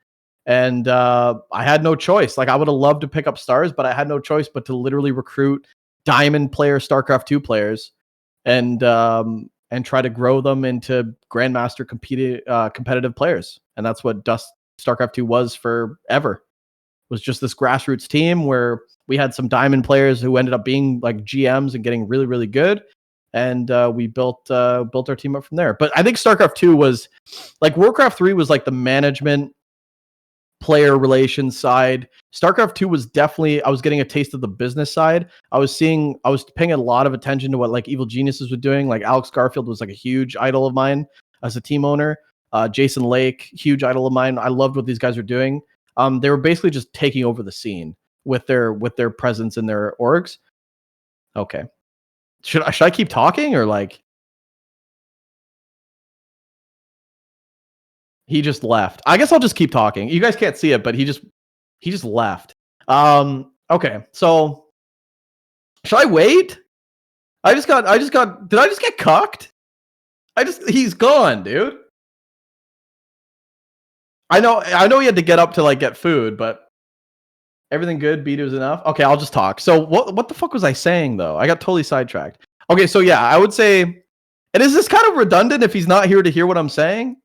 and I had no choice. Like I would have loved to pick up stars, but I had no choice but to literally recruit Diamond player, StarCraft 2 players. And try to grow them into Grandmaster competitive players. And that's what StarCraft 2 was forever. It was just this grassroots team where we had some Diamond players who ended up being like GMs and getting really, really good. And we built our team up from there. But I think StarCraft 2 was like Warcraft 3 was like the management player relations side. StarCraft 2 was definitely, I was getting a taste of the business side. I was paying a lot of attention to what like Evil Geniuses were doing. Like Alex Garfield was like a huge idol of mine as a team owner. Jason Lake, huge idol of mine. I loved what these guys were doing. They were basically just taking over the scene with their presence in their orgs. Okay. Should I keep talking or like? He just left. I guess I'll just keep talking. You guys can't see it, but he just left. Okay. So should I wait? Did I just get cucked? He's gone, dude. I know he had to get up to like get food, but everything good? Bidoux's enough? Okay, I'll just talk. So what the fuck was I saying though? I got totally sidetracked. Okay, so yeah, I would say, and is this kind of redundant if he's not here to hear what I'm saying?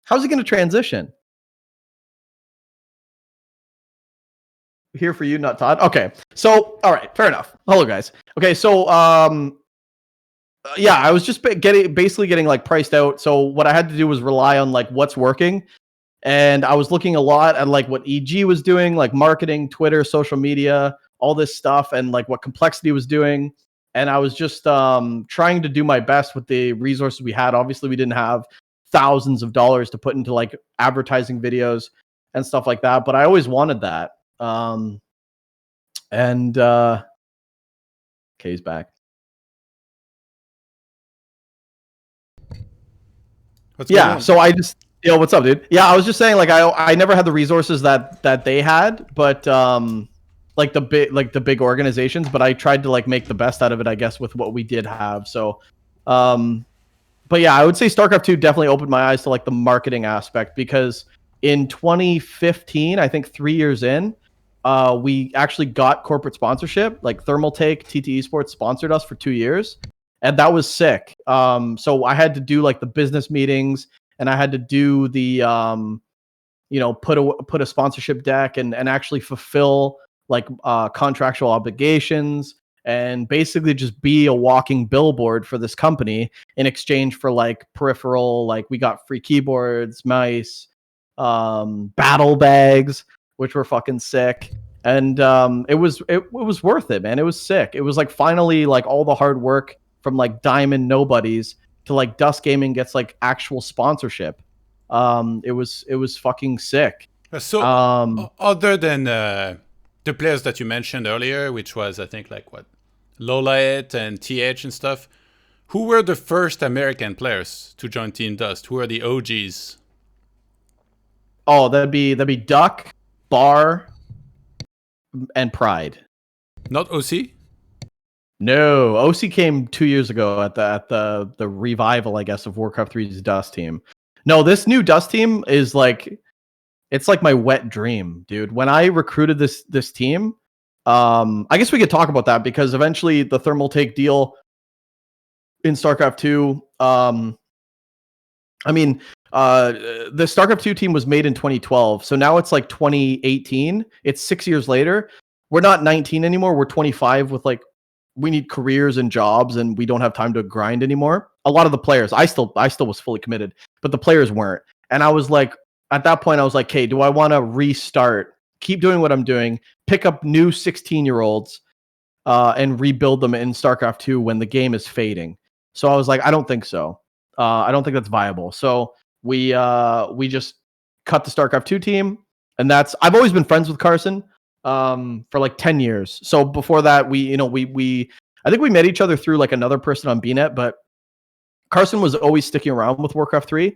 How's he going to transition? Here for you, not Todd. Okay. So, all right, fair enough. Hello, guys. Okay, so yeah, I was just basically getting like priced out. So what I had to do was rely on like what's working, and I was looking a lot at like what EG was doing, like marketing, Twitter, social media, all this stuff, and like what Complexity was doing. And I was just trying to do my best with the resources we had. Obviously, we didn't have thousands of dollars to put into like advertising videos and stuff like that, but I always wanted that. Okay, he's back. So I just, what's up, dude? Yeah, I was just saying, like, I never had the resources that they had, but like the big organizations, but I tried to like make the best out of it, I guess, with what we did have. So but yeah, I would say StarCraft 2 definitely opened my eyes to like the marketing aspect, because in 2015, I think 3 years in, we actually got corporate sponsorship. Like Thermaltake, TT Esports sponsored us for 2 years, and that was sick. So I had to do like the business meetings, and I had to do the put a sponsorship deck and actually fulfill like contractual obligations, and basically just be a walking billboard for this company in exchange for like peripheral, like we got free keyboards, mice, battle bags, which were fucking sick. And it was worth it, man. It was sick. It was like finally like all the hard work from like diamond nobodies to like ToDGaming gets like actual sponsorship. It was fucking sick. So, other than the players that you mentioned earlier, which was, I think, like what, Lolaet and TH and stuff, who were the first American players to join Team Dust? Who are the OGs? Oh, that'd be Duck, Bar, and Pride. Not OC? No, OC came 2 years ago at the revival, I guess, of Warcraft 3's Dust team. No, this new Dust team is like, it's like my wet dream, dude. When I recruited this team, I guess we could talk about that because eventually the Thermal Take deal in StarCraft 2, I mean, the StarCraft 2 team was made in 2012, so now it's like 2018. It's 6 years later. We're not 19 anymore. We're 25 with like, we need careers and jobs and we don't have time to grind anymore. A lot of the players, I still was fully committed, but the players weren't. And I was like, at that point, I was like, okay, do I want to restart, keep doing what I'm doing, pick up new 16-year-olds and rebuild them in StarCraft 2 when the game is fading? So I was like, I don't think so. I don't think that's viable. So we just cut the StarCraft 2 team. And I've always been friends with Carson for like 10 years. So before that, I think we met each other through like another person on BNet, but Carson was always sticking around with Warcraft 3.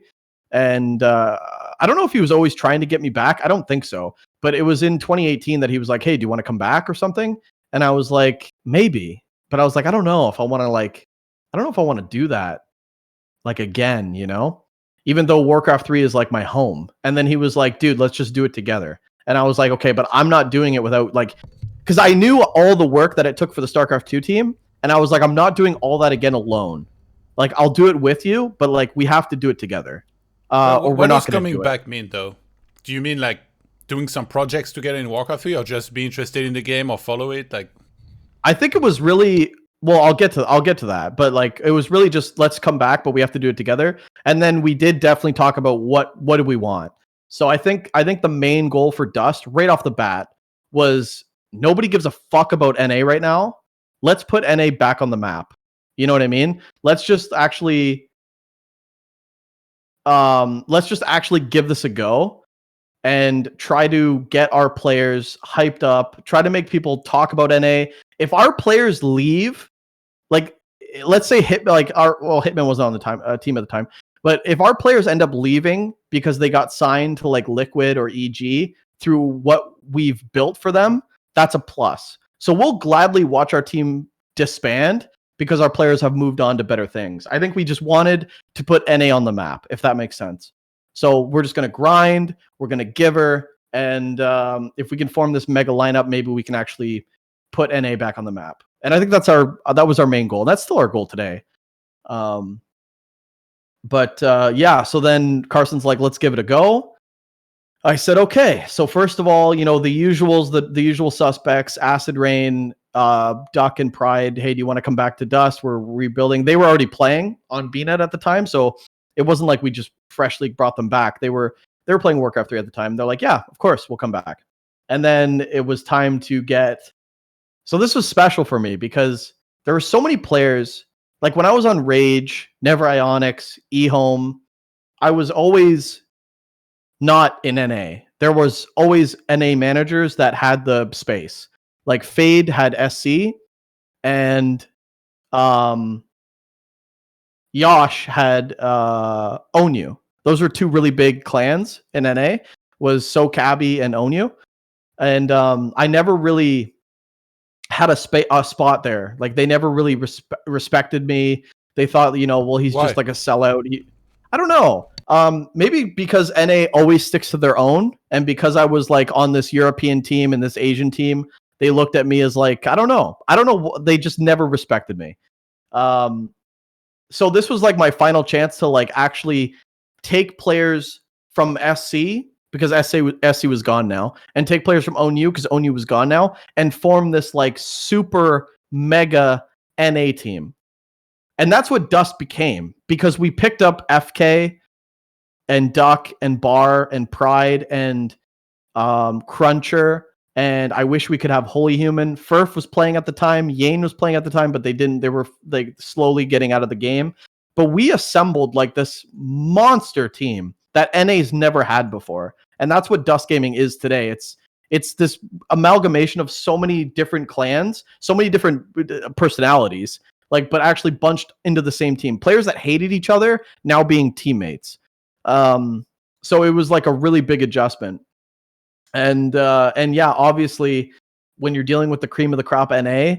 And I don't know if he was always trying to get me back. I don't think so. But it was in 2018 that he was like, hey, do you want to come back or something? And I was like, maybe. But I was like, I don't know if I want to do that like again, even though Warcraft 3 is like my home. And then he was like, dude, let's just do it together. And I was like, okay, but I'm not doing it without like, because I knew all the work that it took for the StarCraft 2 team. And I was like, I'm not doing all that again alone. Like, I'll do it with you, but like, we have to do it together. Or we're not going to do it. What does coming back mean, though? Do you mean like doing some projects together in Warcraft 3 or just be interested in the game or follow it? Like, I think it was really, well, I'll get to that, but like, it was really just, let's come back, but we have to do it together. And then we did definitely talk about what do we want? So I think the main goal for Dust right off the bat was nobody gives a fuck about NA right now. Let's put NA back on the map. You know what I mean? Let's just actually give this a go and try to get our players hyped up, try to make people talk about NA. If our players leave, like let's say Hitman wasn't on the team at the time, but if our players end up leaving because they got signed to like Liquid or EG through what we've built for them, that's a plus. So we'll gladly watch our team disband because our players have moved on to better things. I think we just wanted to put NA on the map, if that makes sense. So we're just going to grind, we're going to give her, and if we can form this mega lineup, maybe we can actually put NA back on the map. And I think that was our main goal. That's still our goal today. Yeah, so then Carson's like, let's give it a go. I said, okay. So first of all, the usuals, the usual suspects, Acid Rain, Duck and Pride. Hey, do you want to come back to Dust? We're rebuilding. They were already playing on BNet at the time, so it wasn't like we just freshly brought them back. They were playing Warcraft 3 at the time. They're like, yeah, of course, we'll come back. And then it was time to get. So this was special for me because there were so many players. Like when I was on Rage, Never Ionics, EHOME, I was always not in NA. There was always NA managers that had the space. Like Fade had SC, and Yosh had Onyu. Those were two really big clans in NA. Was SoCabby and Onyu, and I never really had a spot there. Like they never really respected me. They thought, well, he's Why? just like a sellout. I don't know. Maybe because NA always sticks to their own, and because I was like on this European team and this Asian team, they looked at me as like, I don't know. They just never respected me. So this was like my final chance to like actually take players from SC, because SC was gone now, and take players from ONU because ONU was gone now, and form this like super mega NA team. And that's what Dust became, because we picked up FK and Duck and Bar and Pride and Cruncher, and I wish we could have Holy Human. Furf was playing at the time, Yane was playing at the time, but they didn't. They were like slowly getting out of the game. but we assembled like this monster team that NA's never had before. And that's what Dust Gaming is today. It's this amalgamation of so many different clans, so many different personalities, like, but actually bunched into the same team. Players that hated each other now being teammates. So it was like a really big adjustment. And yeah, obviously, when you're dealing with the cream of the crop NA,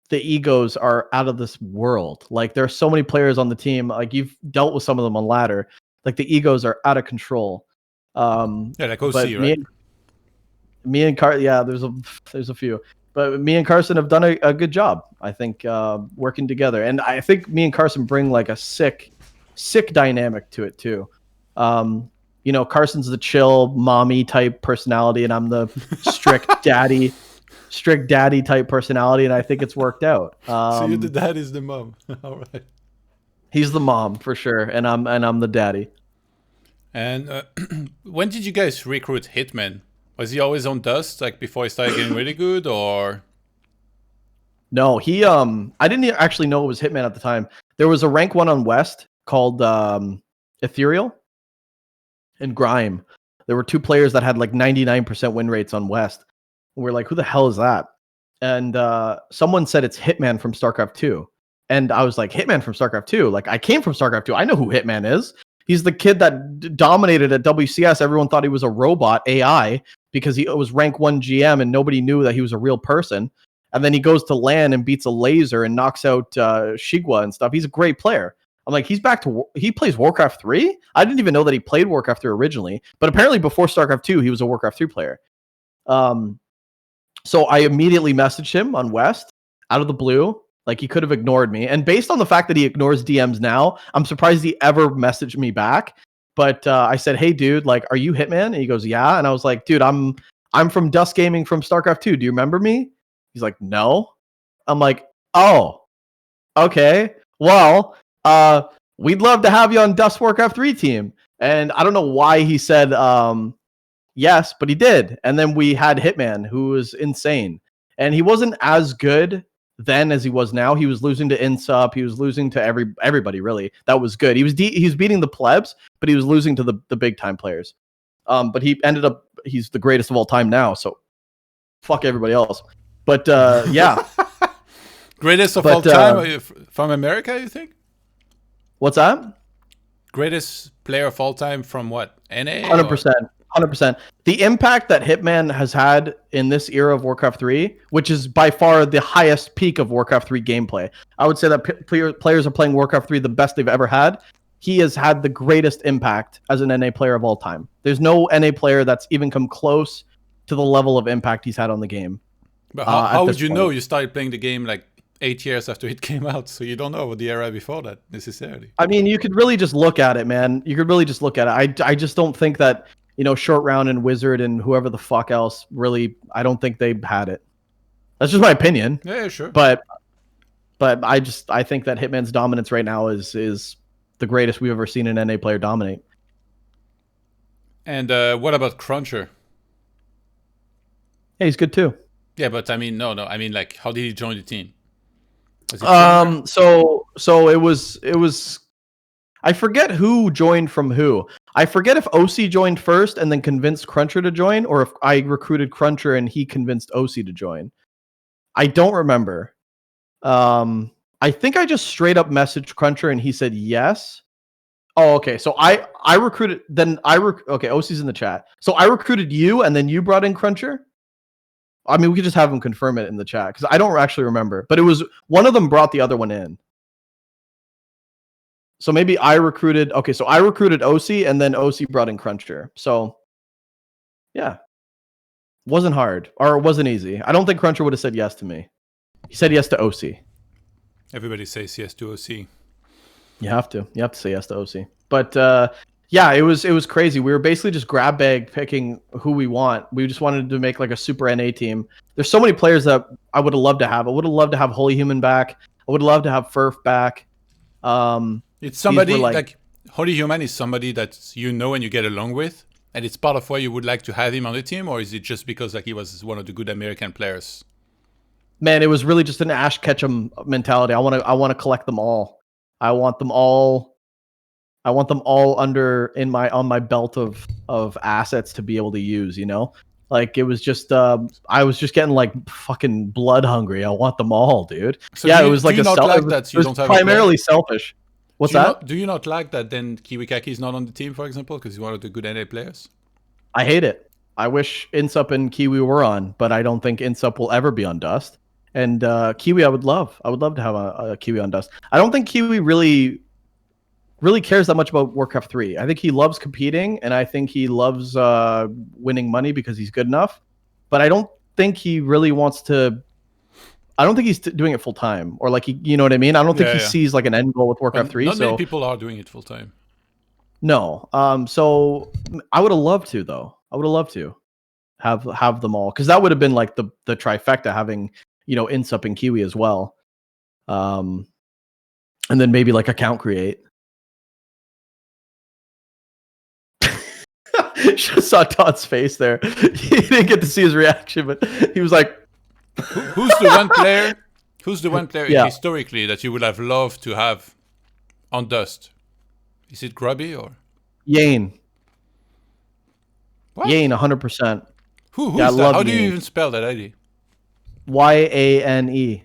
the egos are out of this world. Like, there are so many players on the team. Like, you've dealt with some of them on ladder. Like, the egos are out of control. Like OC, right? Me and Carson, yeah, there's a few, but me and Carson have done a good job, I think, working together. And I think me and Carson bring like a sick dynamic to it too. You know, Carson's the chill mommy type personality, and I'm the strict daddy type personality, and I think it's worked out. So you're the dad is the mom. All right. He's the mom for sure, and I'm the daddy. And when did you guys recruit Hitman? Was he always on Dust, like before he started getting really good, or? No, he I didn't actually know it was Hitman at the time. There was a rank 1 on West called Ethereal and Grime. There were 2 players that had like 99% win rates on West. And we're like, who the hell is that? And someone said it's Hitman from StarCraft 2. And I was like, Hitman from StarCraft 2? Like, I came from StarCraft 2. I know who Hitman is. He's the kid that dominated at WCS. Everyone thought he was a robot AI because he was rank 1 GM and nobody knew that he was a real person. And then he goes to LAN and beats a laser and knocks out Shigwa and stuff. He's a great player. I'm like, he plays Warcraft 3? I didn't even know that he played Warcraft 3 originally. But apparently before StarCraft 2, he was a Warcraft 3 player. So I immediately messaged him on West out of the blue. Like, he could have ignored me. And based on the fact that he ignores DMs now, I'm surprised he ever messaged me back. But I said, hey, dude, like, are you Hitman? And he goes, yeah. And I was like, dude, I'm from Dust Gaming from StarCraft 2. Do you remember me? He's like, no. I'm like, oh, okay. Well, we'd love to have you on Dust Warcraft 3 team. And I don't know why he said yes, but he did. And then we had Hitman, who was insane. And he wasn't as good then as he was now. He was losing to Insup. He was losing to everybody, really. That was good. He was beating the plebs, but he was losing to the big time players. But he ended up, he's the greatest of all time now. So fuck everybody else. But yeah. Greatest of all time from America, you think? What's that? Greatest player of all time from what? NA? 100%. 100%. The impact that Hitman has had in this era of Warcraft 3, which is by far the highest peak of Warcraft 3 gameplay. I would say that players are playing Warcraft 3 the best they've ever had. He has had the greatest impact as an NA player of all time. There's no NA player that's even come close to the level of impact he's had on the game. But how would you know? You started playing the game like 8 years after it came out, so you don't know the era before that necessarily. I mean, you could really just look at it, man. You could really just look at it. I just don't think that, you know, Short Round and Wizard and whoever the fuck else really, I don't think they had it. That's just my opinion. Yeah, sure. But I think that Hitman's dominance right now is the greatest we've ever seen an NA player dominate. And what about Cruncher? Yeah, he's good too. Yeah, but I mean, no. I mean, like, how did he join the team? So it was. I forget who joined from who. I forget if OC joined first and then convinced Cruncher to join, or if I recruited Cruncher and he convinced OC to join. I don't remember. I think I just straight up messaged Cruncher and he said yes. Oh, okay. So I recruited. Then okay. OC's in the chat. So I recruited you, and then you brought in Cruncher. I mean, we could just have him confirm it in the chat because I don't actually remember. But it was one of them brought the other one in. So maybe I recruited. Okay, so I recruited OC, and then OC brought in Cruncher. So yeah, wasn't hard, or it wasn't easy. I don't think Cruncher would have said yes to me. He said yes to OC. Everybody says yes to OC. You have to say yes to OC. But yeah, it was crazy. We were basically just grab bag picking who we want. We just wanted to make like a super NA team. There's so many players that I would have loved to have. I would have loved to have Holy Human back. I would love to have Furf back. It's somebody like Holy Human is somebody that you know and you get along with, and it's part of why you would like to have him on the team, or is it just because like he was one of the good American players? Man, it was really just an Ash Ketchum mentality. I want to collect them all. I want them all. I want them all on my belt of assets to be able to use. You know, like it was just I was just getting like fucking blood hungry. I want them all, dude. So Yeah, it was do like you a not like it that you was don't have a player? primarily selfish. What's that? Do you not like that then Kiwikaki is not on the team, for example, because he's one of the good NA players? I hate it. I wish Insup and Kiwi were on, but I don't think Insup will ever be on Dust. And Kiwi, I would love. I would love to have a Kiwi on Dust. I don't think Kiwi really cares that much about Warcraft 3. I think he loves competing, and I think he loves winning money because he's good enough. But I don't think he really wants to. I don't think he's doing it full time, or like you know what I mean. I don't think he sees like an end goal with Warcraft 3. Not many people are doing it full time. No. So I would have loved to though. I would have loved to have them all, because that would have been like the trifecta, having Insup and Kiwi as well. And then maybe like account create. Just saw Todd's face there. He didn't get to see his reaction, but he was like, Who's the one player? Who's the one player historically that you would have loved to have on Dust? Is it Grubby or Yane? What? Yane, 100%. Who's that? How do you even spell that ID? Yane.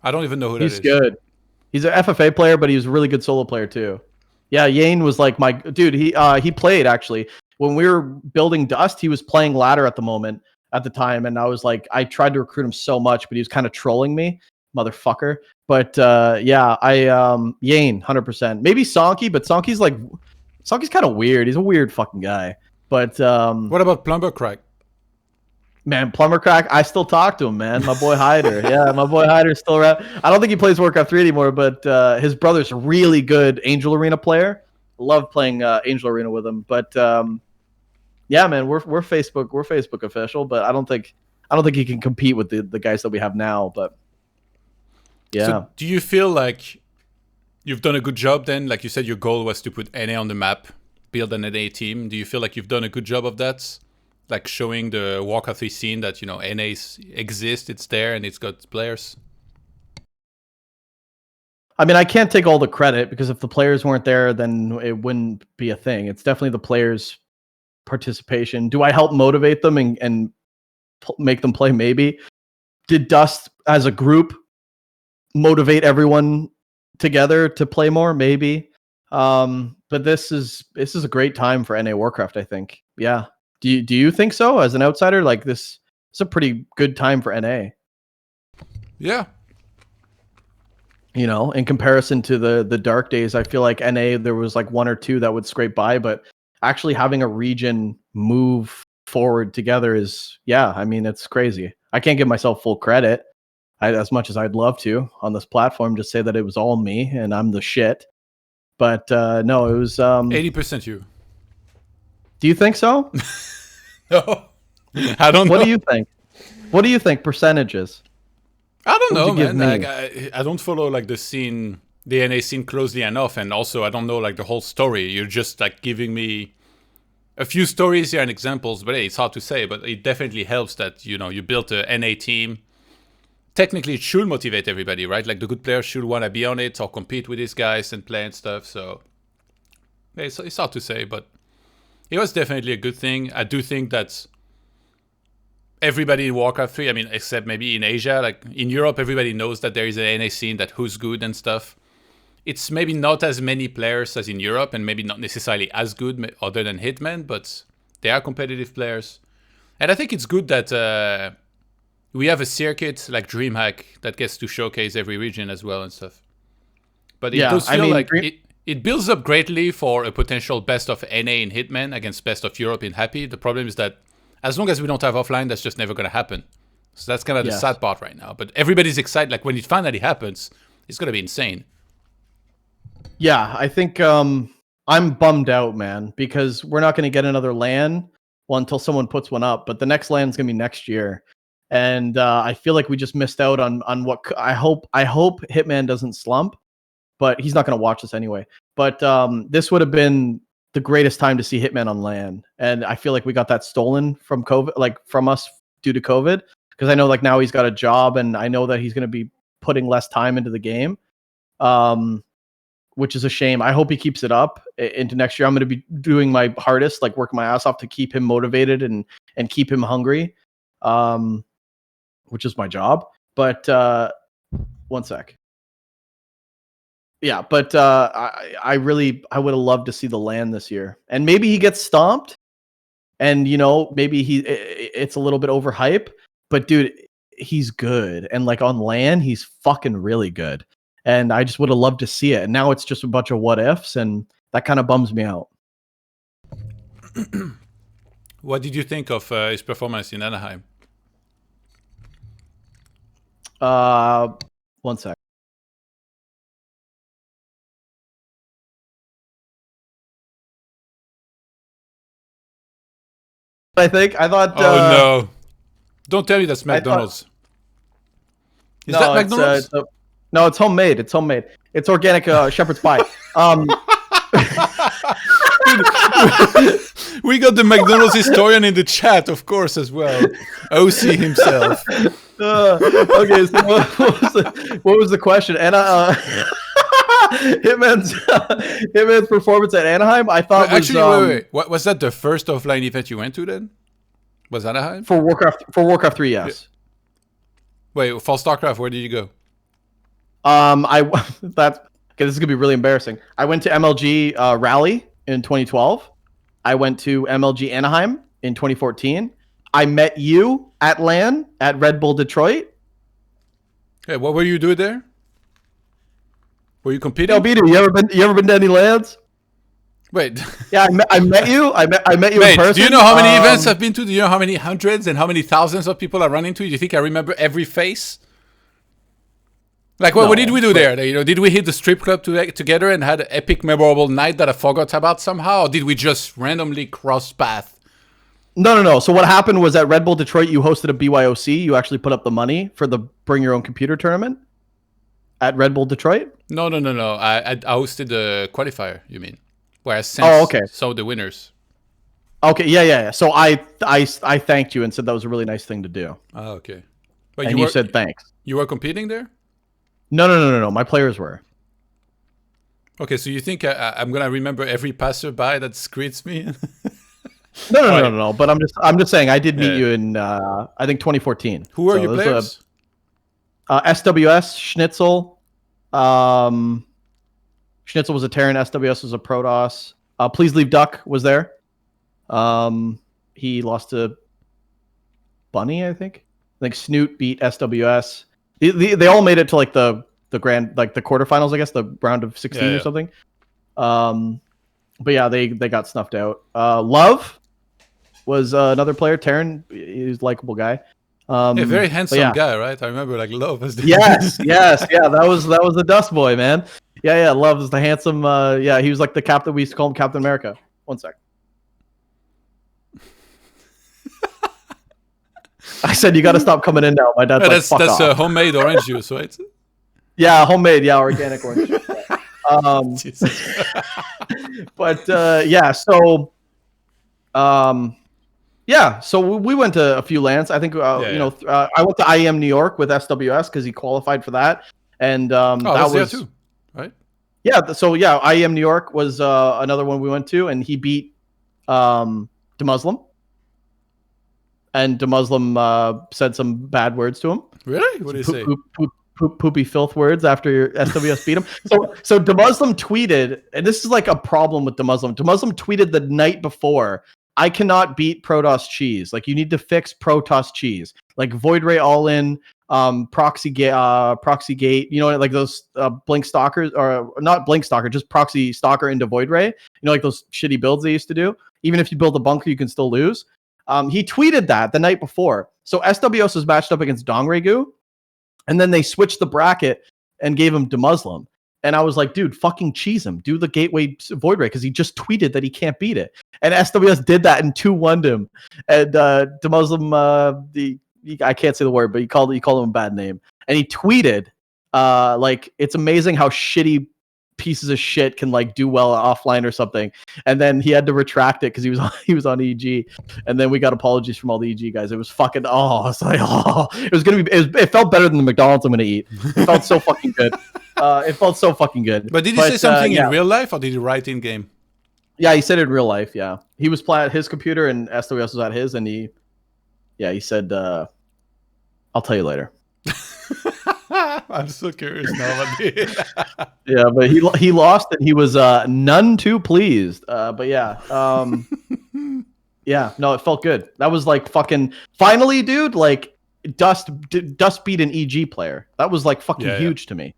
I don't even know who that is. He's good. He's an FFA player, but he was a really good solo player too. Yeah, Yane was like my dude. He played actually when we were building Dust. He was playing ladder at the time, and I was like, I tried to recruit him so much, but he was kind of trolling me, motherfucker. But yeah, Yane, 100%. Maybe Sonky, but Sonky's kind of weird. He's a weird fucking guy. But what about Plumber Crack? Man, Plumber Crack, I still talk to him, man. My boy Hyder. Yeah, my boy Hyder's still around. I don't think he plays Warcraft 3 anymore, but his brother's a really good Angel Arena player. Love playing Angel Arena with him. But yeah, man, we're Facebook official, but I don't think he can compete with the guys that we have now. But yeah. So do you feel like you've done a good job then? Like you said, your goal was to put NA on the map, build an NA team. Do you feel like you've done a good job of that? Like showing the Warcraft 3 scene that, NA exists, it's there, and it's got players? I mean, I can't take all the credit, because if the players weren't there, then it wouldn't be a thing. It's definitely the players' participation. Do I help motivate them and make them play? Maybe. Did Dust as a group motivate everyone together to play more? Maybe. But this is a great time for NA Warcraft, I think. Yeah. Do you think so, as an outsider? Like this is a pretty good time for NA. Yeah. In comparison to the dark days, I feel like NA, there was like one or two that would scrape by, but actually having a region move forward together is, I mean, it's crazy. I can't give myself full credit, as much as I'd love to on this platform, just say that it was all me and I'm the shit. But no, it was 80% you. Do you think so? No, I don't know. What do you think? What do you think percentages? I don't know, man. Like, I don't follow like the scene, the NA scene closely enough, and also I don't know like the whole story. You're just like giving me a few stories here and examples, but hey, it's hard to say. But it definitely helps that you built a NA team. Technically, it should motivate everybody, right? Like the good players should want to be on it or compete with these guys and play and stuff. So it's hard to say, but it was definitely a good thing. I do think that everybody in Warcraft 3, I mean, except maybe in Asia, like in Europe, everybody knows that there is an NA scene, that who's good and stuff. It's maybe not as many players as in Europe, and maybe not necessarily as good other than Hitman, but they are competitive players. And I think it's good that we have a circuit like DreamHack that gets to showcase every region as well and stuff. But it does feel it builds up greatly for a potential best of NA in Hitman against best of Europe in Happy. The problem is that as long as we don't have offline, that's just never going to happen. So that's kind of the sad part right now. But everybody's excited. Like when it finally happens, it's going to be insane. Yeah, I think I'm bummed out, man, because we're not going to get another LAN until someone puts one up. But the next LAN's going to be next year. And I feel like we just missed out on what I hope Hitman doesn't slump. But he's not going to watch this anyway. But this would have been the greatest time to see Hitman on LAN, and I feel like we got that stolen from COVID, like from us due to COVID. Because I know like now he's got a job, and I know that he's going to be putting less time into the game, which is a shame. I hope he keeps it up into next year. I'm going to be doing my hardest, like working my ass off to keep him motivated and keep him hungry, which is my job. But one sec. Yeah, but I would have loved to see the LAN this year, and maybe he gets stomped, and maybe it's a little bit overhype, but dude, he's good, and like on LAN, he's fucking really good, and I just would have loved to see it, and now it's just a bunch of what ifs, and that kind of bums me out. What did you think of his performance in Anaheim? One sec. I thought. Oh no! Don't tell me that's McDonald's. Is that McDonald's? No, it's homemade. It's homemade. It's organic shepherd's pie. We got the McDonald's historian in the chat, of course, as well. OC himself. Okay, so what was the question? And Hitman's performance at Anaheim, I thought wait. What was that? The first offline event you went to then? Was Anaheim for Warcraft 3? Yes. Wait, for StarCraft, where did you go? This is gonna be really embarrassing. I went to MLG Rally in 2012. I went to MLG Anaheim in 2014. I met you at LAN at Red Bull Detroit. Hey, what were you doing there? Were you competing? No, Bidoux, you ever been to any LANs? Wait. Yeah, I met you. I met you in person. Do you know how many events I've been to? Do you know how many hundreds and how many thousands of people I run into? Do you think I remember every face? Like, what did we do there? Did we hit the strip club together and had an epic, memorable night that I forgot about somehow? Or did we just randomly cross paths? No. So what happened was at Red Bull Detroit, you hosted a BYOC. You actually put up the money for the Bring Your Own Computer tournament at Red Bull Detroit. No. I hosted the qualifier. You mean? Where I saw the winners. Okay, yeah. So I thanked you and said that was a really nice thing to do. Oh, okay. But you said thanks. You were competing there? No. My players were. Okay, so you think I'm gonna remember every passerby that greets me? No. But I'm just saying I did meet you in I think 2014. Who are your players? SWS Schnitzel. Schnitzel was a Terran. SWS was a Protoss. Please Leave Duck was there. He lost to Bunny, I think. Snoot beat SWS. They all made it to like the grand, like the quarterfinals, I guess, the round of 16 or something. But yeah, they got snuffed out. Love was another player. Terran, he's a likable guy. A very handsome guy, right? I remember like Love was the yes. That was the Dust Boy, man. Yeah. Love was the handsome. He was like the captain. We used to call him Captain America. One sec. I said you got to stop coming in now. My dad's like, that's homemade orange juice, right? Yeah, homemade. Yeah, organic orange juice. But so we went to a few LANs. I think I went to IEM New York with SWS because he qualified for that, and that was there too, right? Yeah. So IEM New York was another one we went to, and he beat DeMuslim. And DeMuslim said some bad words to him. Really? What did he say? Poopy filth words after SWS beat him. So DeMuslim tweeted, and this is like a problem with DeMuslim. DeMuslim tweeted the night before, I cannot beat Protoss cheese. Like, you need to fix Protoss cheese. Like Void Ray all in, proxy gate, like those blink stalkers, or not blink stalker, just proxy stalker into Void Ray. Like those shitty builds they used to do. Even if you build a bunker, you can still lose. He tweeted that the night before. So SWS was matched up against Dongregu, and then they switched the bracket and gave him DeMuslim. And I was like, dude, fucking cheese him. Do the Gateway Void Ray, because he just tweeted that he can't beat it. And SWS did that and 2-1'd him. And DeMuslim, I can't say the word, but he called him a bad name. And he tweeted, like, it's amazing how shitty pieces of shit can like do well offline or something. And then he had to retract it because he was on EG. And then we got apologies from all the EG guys. It was fucking it's like it was gonna be. It felt better than the McDonald's I'm gonna eat. It felt so fucking good. It felt so fucking good. But did he say something in real life, or did he write in game? Yeah, he said it in real life. Yeah, he was playing at his computer, and SWS was at his, and he said, "I'll tell you later." I'm so curious now. Yeah, but he lost, and he was none too pleased. But yeah, yeah, no, it felt good. That was like fucking finally, dude. Like Dust beat an EG player. That was like fucking huge to me.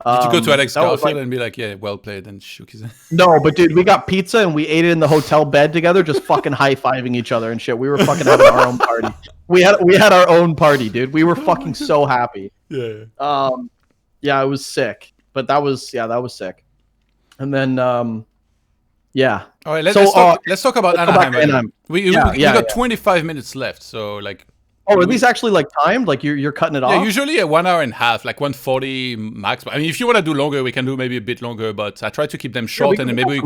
Did you go to Alex Garfield and be like, yeah, well played, and shook his hand? No, but dude, we got pizza and we ate it in the hotel bed together, just fucking high-fiving each other and shit. We were fucking having our own party. We had our own party, dude. We were fucking so happy. Yeah. Yeah, it was sick. But that was sick. And then yeah. All right, let's talk about Anaheim. We got 25 minutes left, so like. Oh, are these actually like timed? Like you're cutting it off? Yeah, usually a 1 hour and a half, like 140 max. I mean, if you want to do longer, we can do maybe a bit longer, but I try to keep them short, and then maybe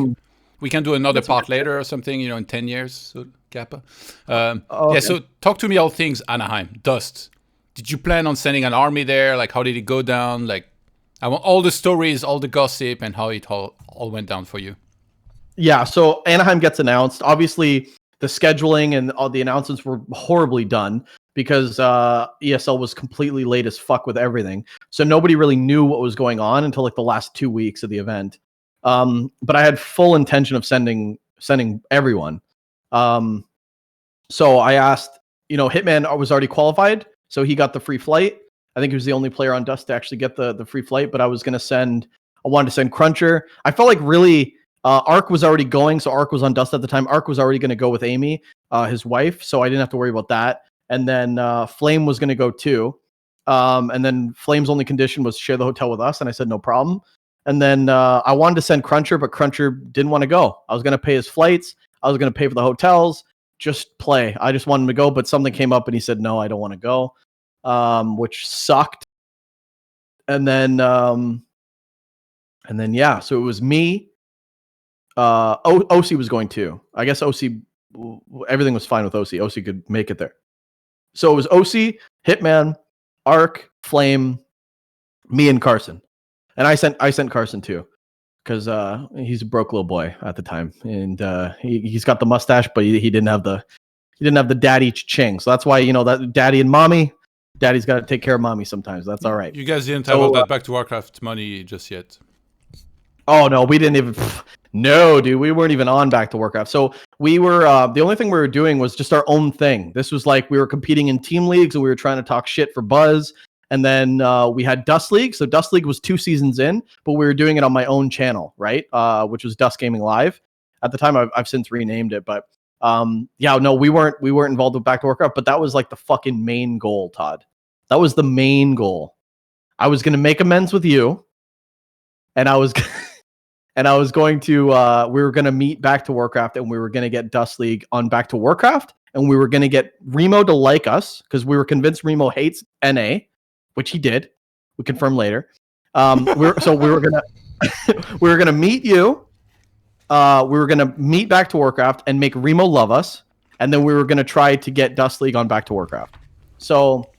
we can do another part later or something, in 10 years. So, Kappa. Okay. So talk to me all things Anaheim. Dust. Did you plan on sending an army there? Like, how did it go down? Like, I want all the stories, all the gossip, and how it all went down for you. Yeah, so Anaheim gets announced. Obviously, the scheduling and all the announcements were horribly done, because ESL was completely late as fuck with everything. So nobody really knew what was going on until like the last 2 weeks of the event. But I had full intention of sending everyone. So I asked, Hitman was already qualified, so he got the free flight. I think he was the only player on Dust to actually get the free flight, but I wanted to send Cruncher. I felt like really Ark was already going, so Ark was on Dust at the time. Ark was already going to go with Amy, his wife, so I didn't have to worry about that. And then Flame was going to go too. And then Flame's only condition was share the hotel with us. And I said, no problem. And then I wanted to send Cruncher, but Cruncher didn't want to go. I was going to pay his flights. I was going to pay for the hotels. Just play. I just wanted him to go, but something came up and he said, no, I don't want to go, which sucked. And then, yeah, so it was me. OC was going too. I guess OC, everything was fine with OC. OC could make it there. So it was OC, Hitman, Ark, Flame, me, and Carson. And I sent Carson too, because he's a broke little boy at the time, and he's got the mustache, but he didn't have the daddy ching. So that's why that daddy and mommy, daddy's got to take care of mommy sometimes. That's all right. You guys didn't have all that back to Warcraft money just yet. Oh no, we didn't even. No, dude, we weren't even on back to Warcraft. So we were the only thing we were doing was just our own thing. This was like we were competing in team leagues and we were trying to talk shit for buzz. And then we had Dust League. So Dust League was 2 seasons in, but we were doing it on my own channel, right? Which was ToDGaming Live. At the time, I've since renamed it, but we weren't involved with back to Warcraft. But that was like the fucking main goal, Todd. That was the main goal. I was gonna make amends with you, and I was. And I was going to, we were going to meet Back to Warcraft, and we were going to get Dust League on Back to Warcraft, and we were going to get Remo to like us, because we were convinced Remo hates NA, which he did. We confirmed later. We were gonna meet you. We were gonna meet Back to Warcraft and make Remo love us, and then we were gonna try to get Dust League on Back to Warcraft. So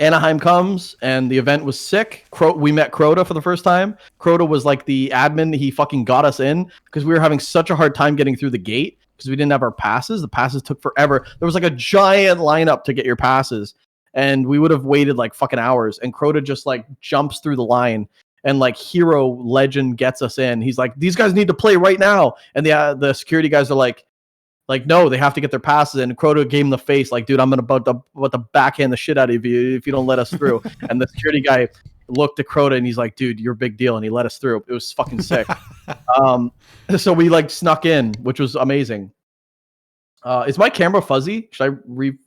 Anaheim comes, and the event was sick. We met Crota for the first time. Crota was like the admin. He fucking got us in because we were having such a hard time getting through the gate because we didn't have our passes. The passes took forever. There was like a giant lineup to get your passes, and we would have waited like fucking hours. And Crota just like jumps through the line, and like hero legend gets us in. He's like, these guys need to play right now. And the security guys are like, no, they have to get their passes in. And Crota gave him the face, like, dude, I'm about to backhand the shit out of you if you don't let us through. And the security guy looked at Crota and he's like, dude, you're a big deal. And he let us through. It was fucking sick. So we like snuck in, which was amazing. Is my camera fuzzy? Should I redo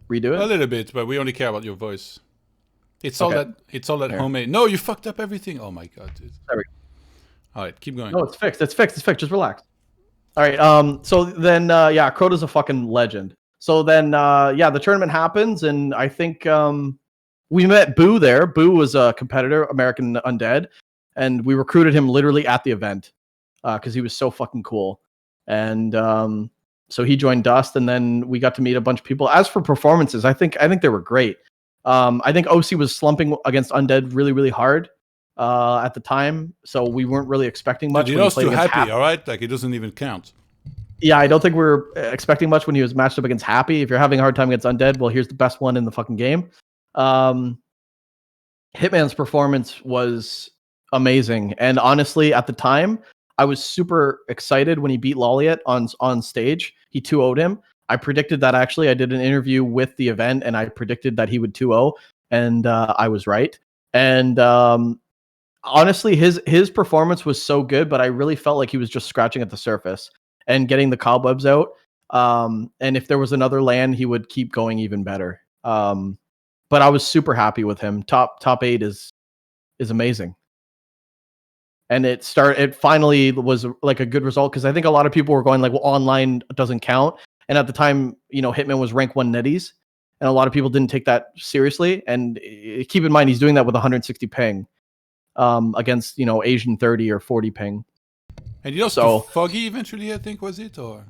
it? A little bit, but we only care about your voice. It's all that homemade. No, you fucked up everything. Oh my god, dude. There we go. All right, keep going. No, it's fixed. It's fixed. Just relax. All right. So then, Crota's a fucking legend. So then, the tournament happens, and I think we met Boo there. Boo was a competitor, American Undead, and we recruited him literally at the event because he was so fucking cool. And so he joined Dust, and then we got to meet a bunch of people. As for performances, I think they were great. I think OC was slumping against Undead really, really hard at the time, so we weren't really expecting much. Dude, you're too happy, all right? Like, it doesn't even count. Yeah, I don't think we were expecting much when he was matched up against Happy. If you're having a hard time against Undead, well, here's the best one in the fucking game. Hitman's performance was amazing, and honestly, at the time, I was super excited when he beat Loliet on stage. He 2-0'd him. I predicted that, actually. I did an interview with the event, and I predicted that he would 2-0, and I was right. And honestly, his performance was so good, but I really felt like he was just scratching at the surface and getting the cobwebs out. And if there was another LAN, he would keep going even better. But I was super happy with him. Top 8 is amazing. And it finally was like a good result, because I think a lot of people were going like, well, online doesn't count. And at the time, Hitman was rank 1 netties, and a lot of people didn't take that seriously. And keep in mind, he's doing that with 160 ping against Asian 30 or 40 ping. And he also Foggy eventually, I think, was it? Or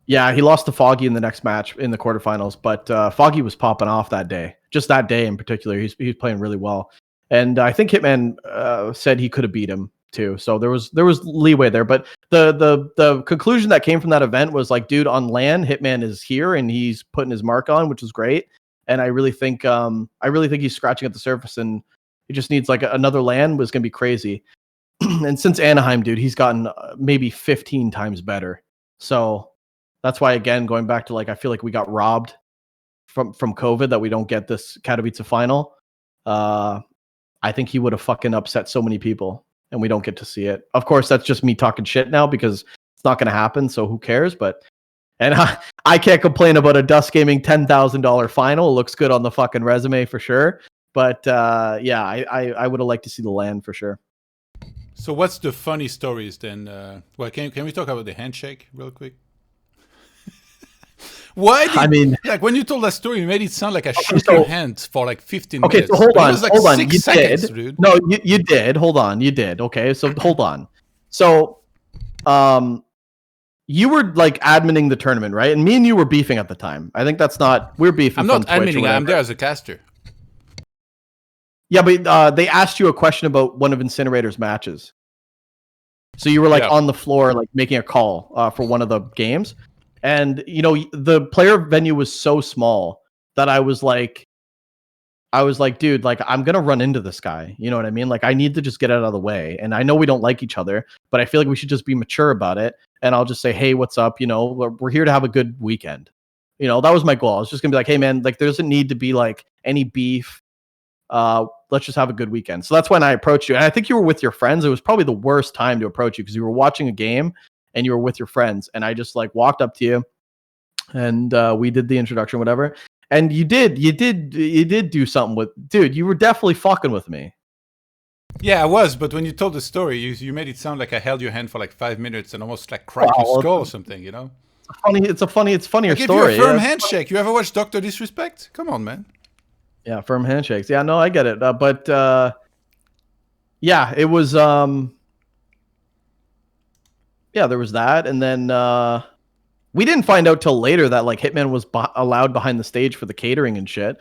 yeah, he lost to Foggy in the next match in the quarterfinals, but Foggy was popping off that day. Just that day in particular, he's playing really well. And I think Hitman said he could have beat him too. So there was leeway there. But the conclusion that came from that event was like, dude, on LAN, Hitman is here and he's putting his mark on, which is great. And I really think he's scratching at the surface, and he just needs like another LAN was gonna be crazy. And since Anaheim, dude, he's gotten maybe 15 times better. So that's why, again, going back to like, I feel like we got robbed from COVID that we don't get this Katowice final. I think he would have fucking upset so many people, and we don't get to see it. Of course, that's just me talking shit now because it's not going to happen. So who cares? And I can't complain about a ToDGaming $10,000 final. It looks good on the fucking resume for sure. But yeah, I would have liked to see the LAN for sure. So what's the funny stories then? Well, can we talk about the handshake real quick? Why? Like when you told that story, you made it sound like I shook your hand for like 15 minutes. Okay, so hold on. It was like 6 seconds, dude. No, you did. Hold on, you did. Okay, so hold on. So, you were like adminning the tournament, right? And me and you were beefing at the time. I think that's not. We're beefing. I'm not adminning. I'm there as a caster. Yeah, but they asked you a question about one of Incinerator's matches. So you were like on the floor, like making a call for one of the games. And, the player venue was so small that I was like, dude, like, I'm going to run into this guy. You know what I mean? Like, I need to just get out of the way. And I know we don't like each other, but I feel like we should just be mature about it. And I'll just say, hey, what's up? We're here to have a good weekend. That was my goal. I was just going to be like, hey, man, like, there doesn't need to be like any beef. Let's just have a good weekend. So that's when I approached you. And I think you were with your friends. It was probably the worst time to approach you because you were watching a game and you were with your friends. And I just like walked up to you and we did the introduction, whatever. And you did do something with, dude, you were definitely fucking with me. Yeah, I was. But when you told the story, you made it sound like I held your hand for like 5 minutes and almost like cracked your skull or something, It's funnier story. I gave you a firm handshake. You ever watched Dr. Disrespect? Come on, man. Yeah, firm handshakes. Yeah, no, I get it. But yeah, it was yeah, there was that, and then we didn't find out till later that like Hitman was allowed behind the stage for the catering and shit.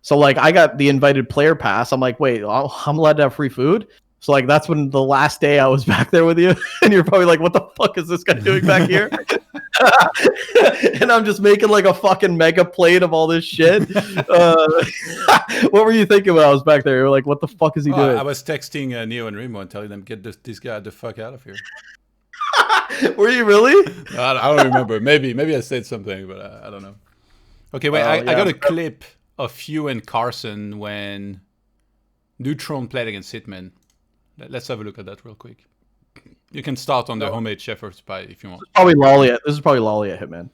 So like I got the invited player pass. I'm like, wait, I'm allowed to have free food? So like that's when the last day I was back there with you, and you're probably like, what the fuck is this guy doing back here? And I'm just making like a fucking mega plate of all this shit. What were you thinking when I was back there? You were like, what the fuck is he doing? I was texting Neo and Remo and telling them, get this guy the fuck out of here. Were you really? I don't remember. Maybe I said something, but I don't know. Okay, wait, I got a clip of you and Carson when Neutron played against Hitman. Let's have a look at that real quick. You can start on the homemade shepherd's pie if you want. This is probably Lolly at Hitman.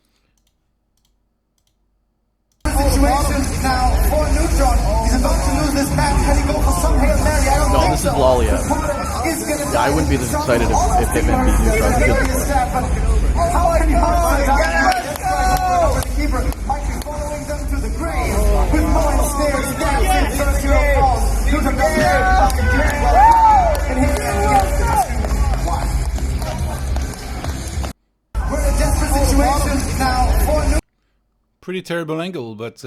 Situation now for Neutron. He's about to lose this match. Can he go for some Hail Mary? I don't No, this is Lolly. Yeah, I wouldn't be this excited if Hitman beat Neutron. How can he the keeper might be following them to the grave with more stairs dancing. First hero falls. Neutron doesn't have to fucking do well. And Pretty terrible angle, but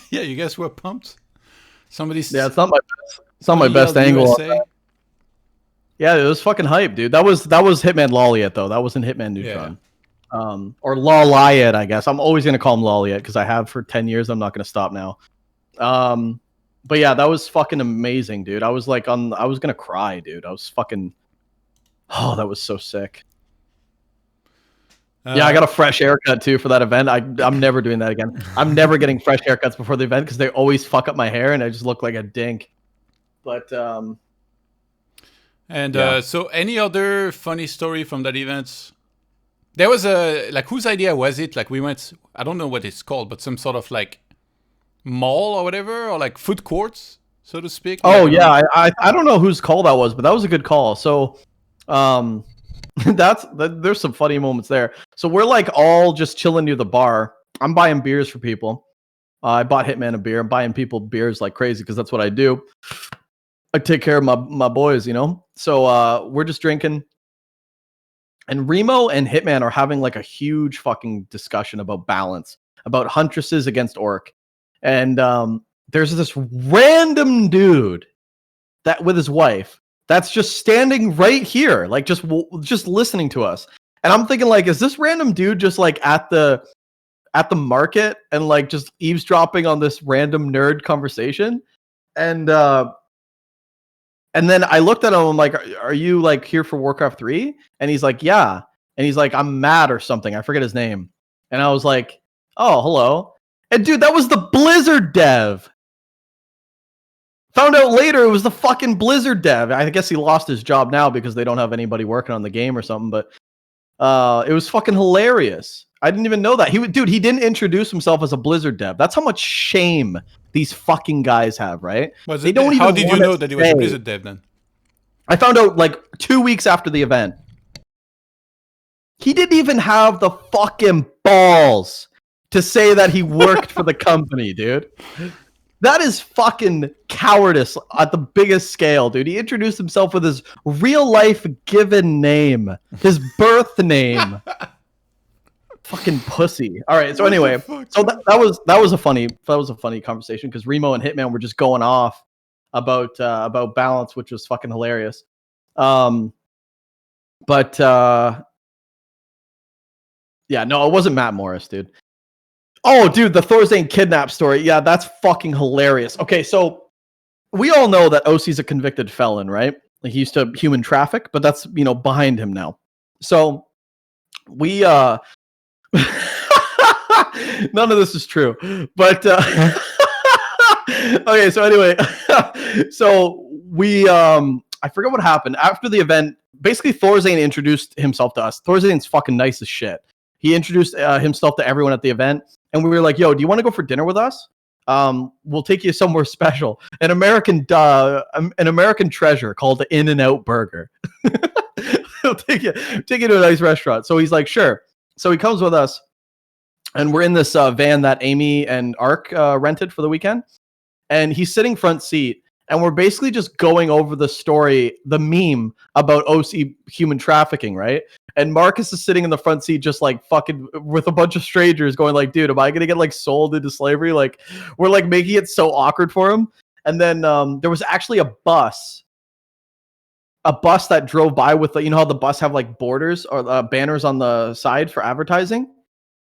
yeah, you guys were pumped. Somebody's Yeah, it's not my best angle. USA. Yeah, it was fucking hype, dude. That was Hitman Lolliet though. That wasn't Hitman Neutron. Or Lolliet, I guess. I'm always gonna call him Lolliet because I have for 10 years. I'm not gonna stop now. But yeah, that was fucking amazing, dude. I was gonna cry, dude. I was fucking. Oh, that was so sick. Yeah, I got a fresh haircut too for that event. I'm never doing that again. I'm never getting fresh haircuts before the event because they always fuck up my hair and I just look like a dink. But so any other funny story from that event? There was whose idea was it? Like we went, I don't know what it's called, but some sort of like mall or whatever, or like food courts, so to speak. Oh yeah, I don't know whose call that was, but that was a good call. So there's some funny moments there. So we're like all just chilling near the bar. I'm buying beers for people. I bought Hitman a beer. I'm buying people beers like crazy because that's what I do. I take care of my boys, you know. So we're just drinking. And Remo and Hitman are having like a huge fucking discussion about balance, about huntresses against orc. And there's this random dude that with his wife that's just standing right here, like just listening to us. And I'm thinking like, is this random dude just like at the market and like just eavesdropping on this random nerd conversation? And then I looked at him, I'm like, are you like here for Warcraft 3? And he's like, yeah. And he's like, I'm mad or something. I forget his name. And I was like, oh, hello. And dude, that was the Blizzard dev. Found out later it was the fucking Blizzard dev. I guess he lost his job now because they don't have anybody working on the game or something. But it was fucking hilarious. I didn't even know that. He didn't introduce himself as a Blizzard dev. That's how much shame these fucking guys have, right? How did you know that he was a Blizzard dev then? I found out like 2 weeks after the event. He didn't even have the fucking balls to say that he worked for the company, dude. That is fucking cowardice at the biggest scale, dude. He introduced himself with his real life given name, his birth name. Fucking pussy. All right. So anyway, so that was a funny conversation because Remo and Hitman were just going off about balance, which was fucking hilarious. Yeah, no, it wasn't Matt Morris, dude. Oh, dude, the Thorzane kidnap story. Yeah, that's fucking hilarious. Okay, so we all know that OC's a convicted felon, right? Like he used to human traffic, but that's, behind him now. So we none of this is true. But okay, so anyway, so we I forget what happened after the event. Basically, Thorzane introduced himself to us. Thorzane's fucking nice as shit. He introduced himself to everyone at the event, and we were like, "Yo, do you want to go for dinner with us? We'll take you somewhere special, an American treasure called the In-N-Out Burger. He'll take you to a nice restaurant." So he's like, "Sure." So he comes with us, and we're in this van that Amy and Ark rented for the weekend, and he's sitting front seat. And we're basically just going over the story, the meme about OC human trafficking, right? And Marcus is sitting in the front seat just like fucking with a bunch of strangers going like, dude, am I going to get like sold into slavery? Like we're like making it so awkward for him. And then there was actually a bus that drove by with, how the bus have like borders or banners on the side for advertising.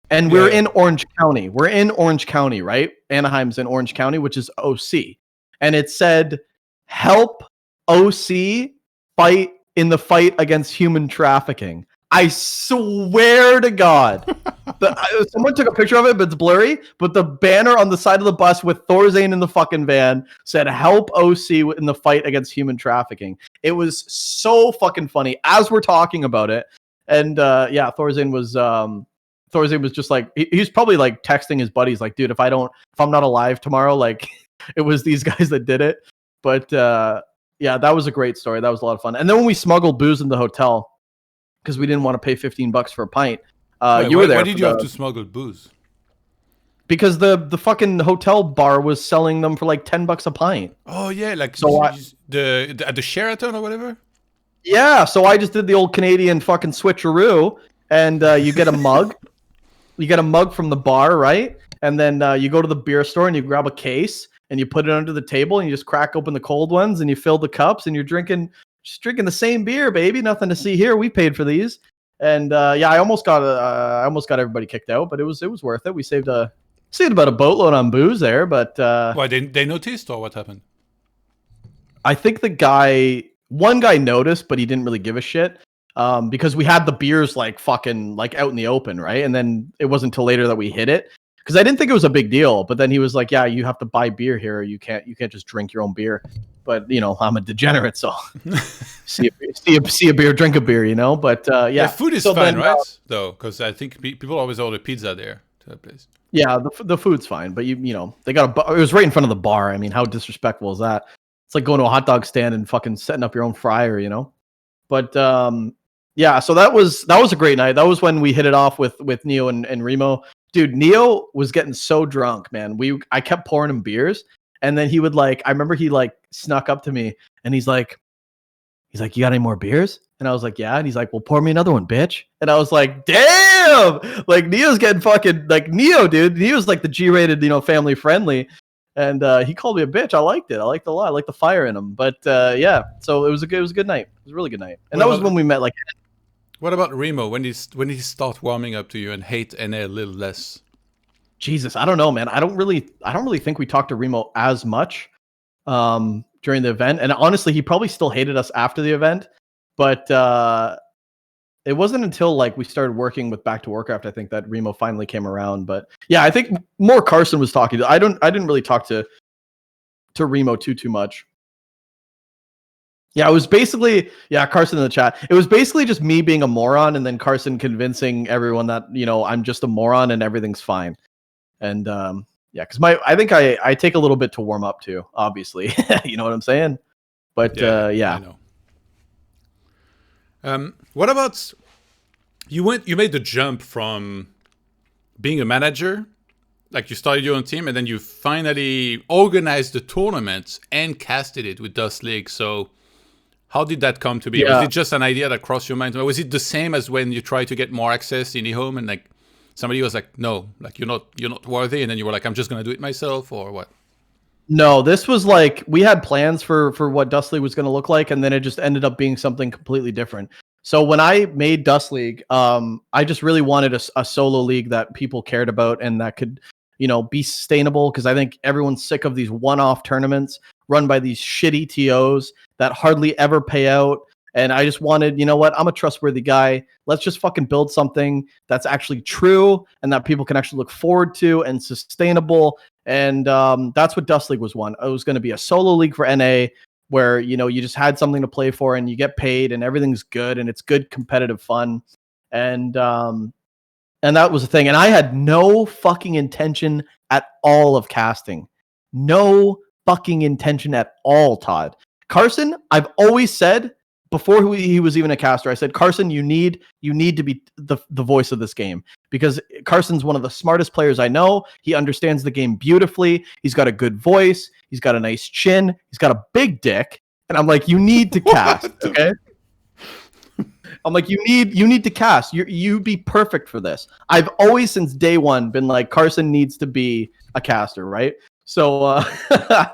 And we're in Orange County. We're in Orange County, right? Anaheim's in Orange County, which is OC. And it said, "Help OC fight in the fight against human trafficking." I swear to God. Someone took a picture of it, but it's blurry. But the banner on the side of the bus with Thorzane in the fucking van said, "Help OC in the fight against human trafficking." It was so fucking funny as we're talking about it. And Thorzane was just like, he's probably like texting his buddies like, "Dude, if I'm not alive tomorrow, like it was these guys that did it." But yeah, that was a great story. That was a lot of fun. And then when we smuggled booze in the hotel because we didn't want to pay $15 for a pint, you were there. Why did you have to smuggle booze? Because the fucking hotel bar was selling them for like $10 a pint. Oh yeah, like so at the Sheraton or whatever. Yeah, so I just did the old Canadian fucking switcheroo, and you get a mug. You get a mug from the bar, right? And then you go to the beer store and you grab a case and you put it under the table and you just crack open the cold ones and you fill the cups and you're drinking the same beer, baby. Nothing to see here. We paid for these. And yeah, I almost got everybody kicked out, but it was worth it. We saved about a boatload on booze there, but Why they noticed or what happened? I think one guy noticed, but he didn't really give a shit. Because we had the beers like fucking like out in the open, right? And then it wasn't until later that we hit it. Because I didn't think it was a big deal, but then he was like, "Yeah, you have to buy beer here. You can't just drink your own beer." But you know, I'm a degenerate, so see a beer, drink a beer, you know. But yeah, food is fine, right? Though, because I think people always order pizza there to that place. Yeah, the food's fine, but you know they got it was right in front of the bar. I mean, how disrespectful is that? It's like going to a hot dog stand and fucking setting up your own fryer, you know. But yeah, so that was a great night. That was when we hit it off with Neo and Remo. Dude, Neo was getting so drunk, man. I kept pouring him beers, and then he would I remember he snuck up to me and he's like, you got any more beers? And I was like, yeah. And he's like, well, pour me another one, bitch. And I was like, damn, like Neo's getting fucking Neo, dude. Neo's like the G-rated, you know, family friendly. And he called me a bitch. I liked it. I liked it a lot. I liked the fire in him. But yeah, so it was a good night. It was a really good night. And that was when we met. What about Remo? When he start warming up to you and hate NA a little less? Jesus, I don't know, man. I don't really think we talked to Remo as much during the event. And honestly, he probably still hated us after the event. But it wasn't until we started working with Back to Warcraft, I think, that Remo finally came around. But yeah, I think more Carson was talking to. I didn't really talk to Remo too much. Yeah, it was basically Carson in the chat. It was basically just me being a moron and then Carson convincing everyone that, you know, I'm just a moron and everything's fine. And yeah, because I think I take a little bit to warm up too, obviously. You know what I'm saying? But yeah. I know. What about you made the jump from being a manager, like you started your own team, and then you finally organized the tournament and casted it with Dust League. So how did that come to be? Yeah. Was it just an idea that crossed your mind? Or was it the same as when you tried to get more access in EHOME and somebody was like, no, you're not worthy, and then you were like, I'm just gonna do it myself, or what? No, this was we had plans for what Dust League was going to look like, and then it just ended up being something completely different. So when I made Dust League, I just really wanted a solo league that people cared about and that could, you know, be sustainable, because I think everyone's sick of these one-off tournaments run by these shitty TOs that hardly ever pay out. And I just wanted, you know what, I'm a trustworthy guy. Let's just fucking build something that's actually true and that people can actually look forward to and sustainable. And that's what Dust League was one. It was going to be a solo league for NA where, you know, you just had something to play for and you get paid and everything's good and it's good competitive fun. And that was the thing. And I had no fucking intention at all of casting. No fucking intention at all, Todd. Carson, I've always said, before he was even a caster, I said, Carson, you need to be the voice of this game, because Carson's one of the smartest players I know. He understands the game beautifully. He's got a good voice. He's got a nice chin. He's got a big dick. And I'm like, you need to cast, okay? I'm like, you need to cast. You'd be perfect for this. I've always, since day one, been like, Carson needs to be a caster, right? So yeah,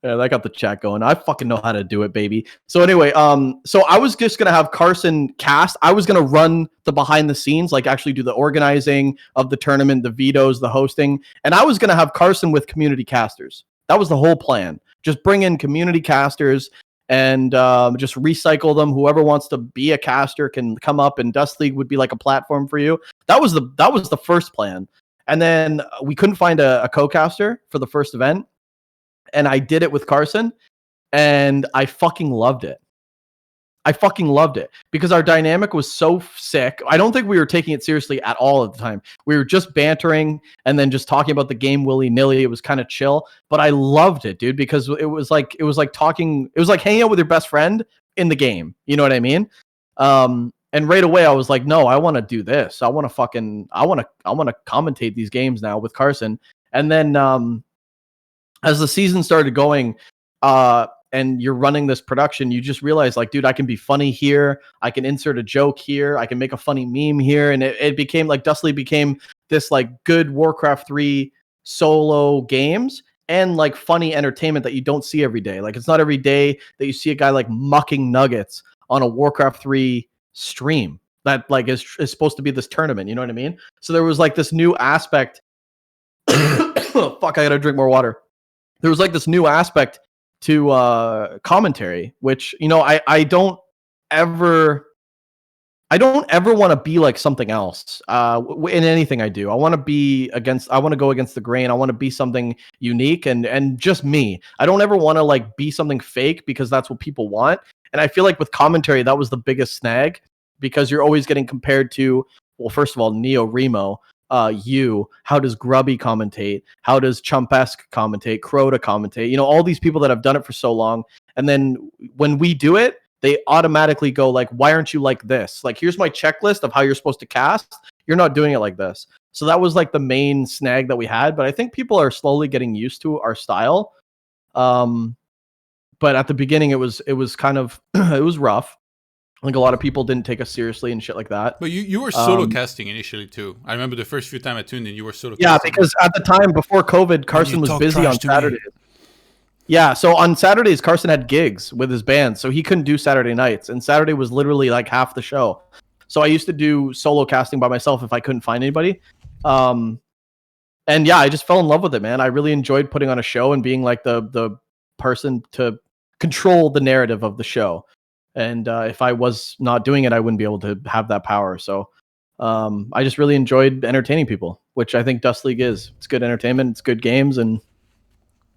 that got the chat going. I fucking know how to do it, baby. So anyway, so I was just gonna have Carson cast. I was gonna run the behind the scenes, actually do the organizing of the tournament, the vetoes, the hosting, and I was gonna have Carson with community casters. That was the whole plan. Just bring in community casters and just recycle them. Whoever wants to be a caster can come up, and Dust League would be like a platform for you. That was the first plan. And then we couldn't find a co-caster for the first event. And I did it with Carson. And I fucking loved it. Because our dynamic was so sick. I don't think we were taking it seriously at all at the time. We were just bantering and then just talking about the game willy-nilly. It was kind of chill. But I loved it, dude, because it was like hanging out with your best friend in the game. You know what I mean? And right away I was like, no, I want to do this. I want to commentate these games now with Carson. And then as the season started going, and and you're running this production, you just realize like, dude, I can be funny here. I can insert a joke here. I can make a funny meme here. And it became like Dust League became this like good Warcraft 3 solo games and like funny entertainment that you don't see every day. Like it's not every day that you see a guy like mucking nuggets on a Warcraft 3 stream that like is supposed to be this tournament. You know what I mean? So there was like this new aspect. Fuck, I gotta drink more water. There was like this new aspect to commentary, which, you know, I don't ever want to be like something else in anything I do. I want to go against the grain. I want to be something unique and just me. I don't ever want to like be something fake because that's what people want. And I feel like with commentary, that was the biggest snag because you're always getting compared to, well, first of all, Neo Remo. How does Grubby commentate? How does Chumpesque commentate? Crota commentate? You know, all these people that have done it for so long. And then when we do it, they automatically go like, why aren't you like this? Like, here's my checklist of how you're supposed to cast. You're not doing it like this. So that was like the main snag that we had. But I think people are slowly getting used to our style. But at the beginning, it was kind of, it was rough. I think a lot of people didn't take us seriously and shit like that. But you were solo casting initially too. I remember the first few times I tuned in, you were solo casting. Yeah, because at the time before COVID, Carson was busy on Saturdays. Yeah, so on Saturdays, Carson had gigs with his band, so he couldn't do Saturday nights. And Saturday was literally like half the show. So I used to do solo casting by myself if I couldn't find anybody. And yeah, I just fell in love with it, man. I really enjoyed putting on a show and being like the person to control the narrative of the show. And if I was not doing it, I wouldn't be able to have that power. So I just really enjoyed entertaining people, which I think Dust League is. It's good entertainment, it's good games, and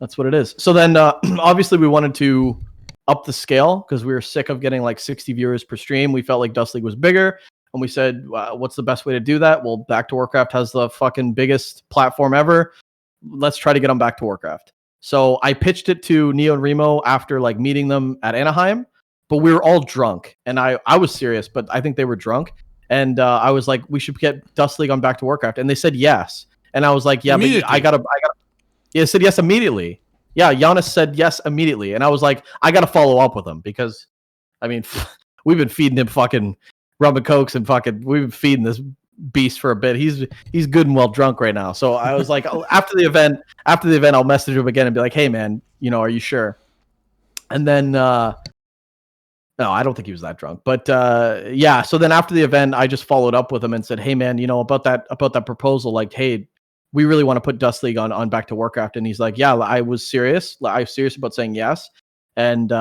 that's what it is. So then obviously we wanted to up the scale because we were sick of getting like 60 viewers per stream. We felt like Dust League was bigger. And we said, what's the best way to do that? Well, Back to Warcraft has the fucking biggest platform ever. Let's try to get them back to Warcraft. So I pitched it to Neo and Remo after like meeting them at Anaheim. But we were all drunk, and I was serious, but I think they were drunk. And I was like, we should get Dust League on Back to Warcraft, and they said yes. And I was like, yeah, but I gotta. Yeah, said yes immediately. Yeah, Giannis said yes immediately, and I was like, I gotta follow up with him because, I mean, we've been feeding him fucking rum and cokes and fucking we've been feeding this beast for a bit. He's good and well drunk right now. So I was like, after the event, I'll message him again and be like, hey man, you know, are you sure? And then. No, I don't think he was that drunk. But yeah, so then after the event, I just followed up with him and said, hey, man, you know, about that proposal, like, hey, we really want to put Dust League on Back to Warcraft. And he's like, yeah, I was serious. I was serious about saying yes. And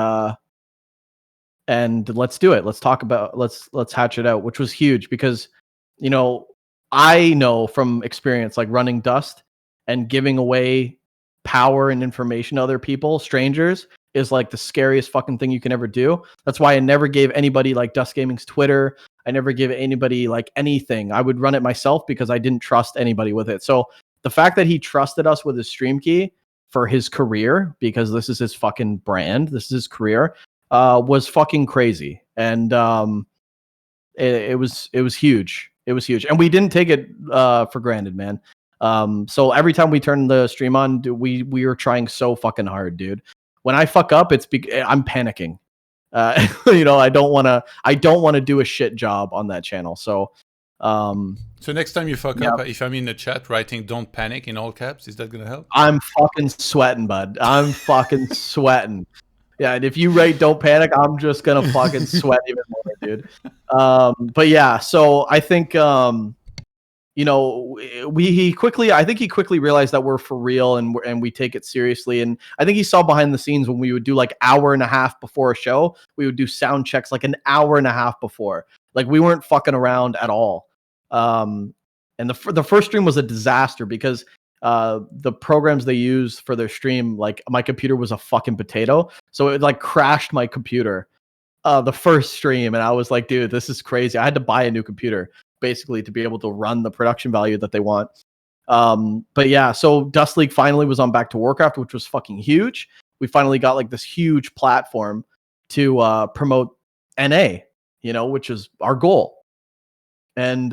let's do it. Let's talk about, let's hatch it out, which was huge because, you know, I know from experience, like running Dust and giving away power and information to other people, strangers, is like the scariest fucking thing you can ever do. That's why I never gave anybody like ToDGaming's Twitter. I never gave anybody like anything. I would run it myself because I didn't trust anybody with it. So the fact that he trusted us with his stream key for his career, because this is his fucking brand, this is his career, was fucking crazy. And it was huge. It was huge. And we didn't take it for granted, man. So every time we turned the stream on, we were trying so fucking hard, dude. When I fuck up, I'm panicking. You know, I don't want to do a shit job on that channel. So next time you fuck up, if I'm in the chat writing "Don't panic" in all caps, is that gonna help? I'm fucking sweating, bud. I'm fucking sweating. Yeah, and if you write "Don't panic," I'm just gonna fucking sweat even more, dude. But yeah, so I think you know, I think he quickly realized that we're for real and we take it seriously. And I think he saw behind the scenes when we would do like hour and a half before a show, we would do sound checks like an hour and a half before. Like we weren't fucking around at all. And the first stream was a disaster because the programs they use for their stream, like my computer was a fucking potato. So it like crashed my computer the first stream. And I was like, dude, this is crazy. I had to buy a new computer basically to be able to run the production value that they want. But yeah, so Dust League finally was on Back to Warcraft, which was fucking huge. We finally got like this huge platform to promote NA, you know, which is our goal. And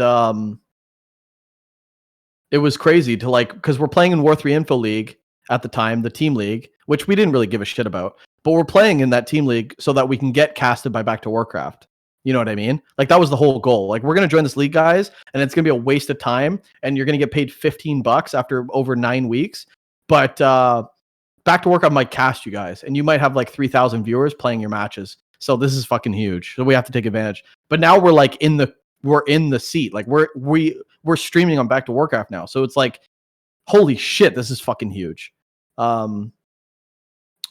it was crazy to like, because we're playing in War 3 Info League at the time, the team league, which we didn't really give a shit about. but we're playing in that team league so that we can get casted by Back to Warcraft. You know what I mean? Like that was the whole goal. Like we're going to join this league, guys, and it's going to be a waste of time and you're going to get paid $15 after over 9 weeks. But Back to Warcraft might cast you guys and you might have like 3,000 viewers playing your matches. So this is fucking huge. So we have to take advantage. But now we're like in the seat. Like we're streaming on Back to Warcraft now. So it's like, holy shit, this is fucking huge.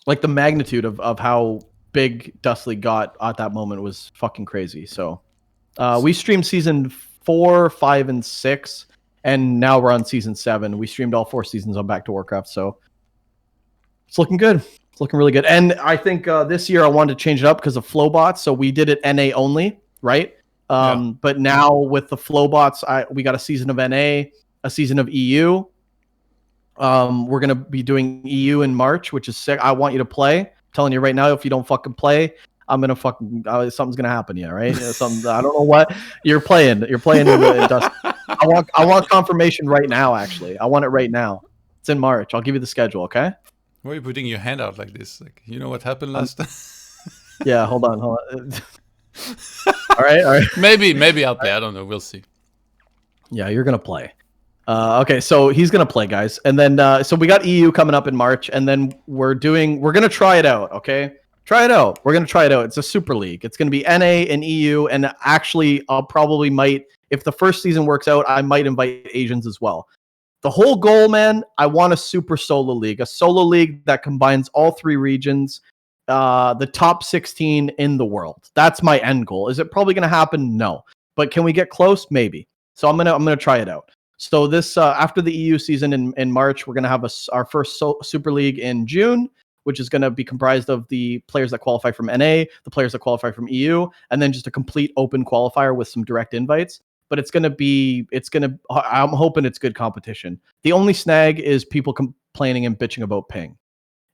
Like the magnitude of how big Dust League got at that moment was fucking crazy. So we streamed season 4, 5, and 6, and now we're on season 7. We streamed all 4 seasons on Back to Warcraft, so it's looking good. It's looking really good. And I think this year I wanted to change it up because of Flowbots, so we did it NA only, right? But now with the Flowbots, we got a season of NA, a season of EU. We're gonna be doing EU in March, which is sick. I want you to play. Telling you right now, if you don't fucking play, I'm gonna fucking something's gonna happen to you, right? Something I don't know what you're playing. You're playing in Dust. I want confirmation right now. Actually, I want it right now. It's in March. I'll give you the schedule. Okay. Why are you putting your hand out like this? Like you know what happened last time? Yeah. Hold on. all right. Maybe I'll play. I don't know. We'll see. Yeah, you're gonna play. Okay, so he's gonna play, guys, and then so we got EU coming up in March, and then we're gonna try it out. Okay, try it out. We're gonna try it out. It's a super league. It's gonna be NA and EU, and actually, I'll probably might, if the first season works out, I might invite Asians as well. The whole goal, man, I want a super solo league, a solo league that combines all 3 regions, the top 16 in the world. That's my end goal. Is it probably gonna happen? No, but can we get close? Maybe. So I'm gonna try it out. So this after the EU season in March, we're going to have our first Super League in June, which is going to be comprised of the players that qualify from NA, the players that qualify from EU, and then just a complete open qualifier with some direct invites. But I'm hoping it's good competition. The only snag is people complaining and bitching about ping.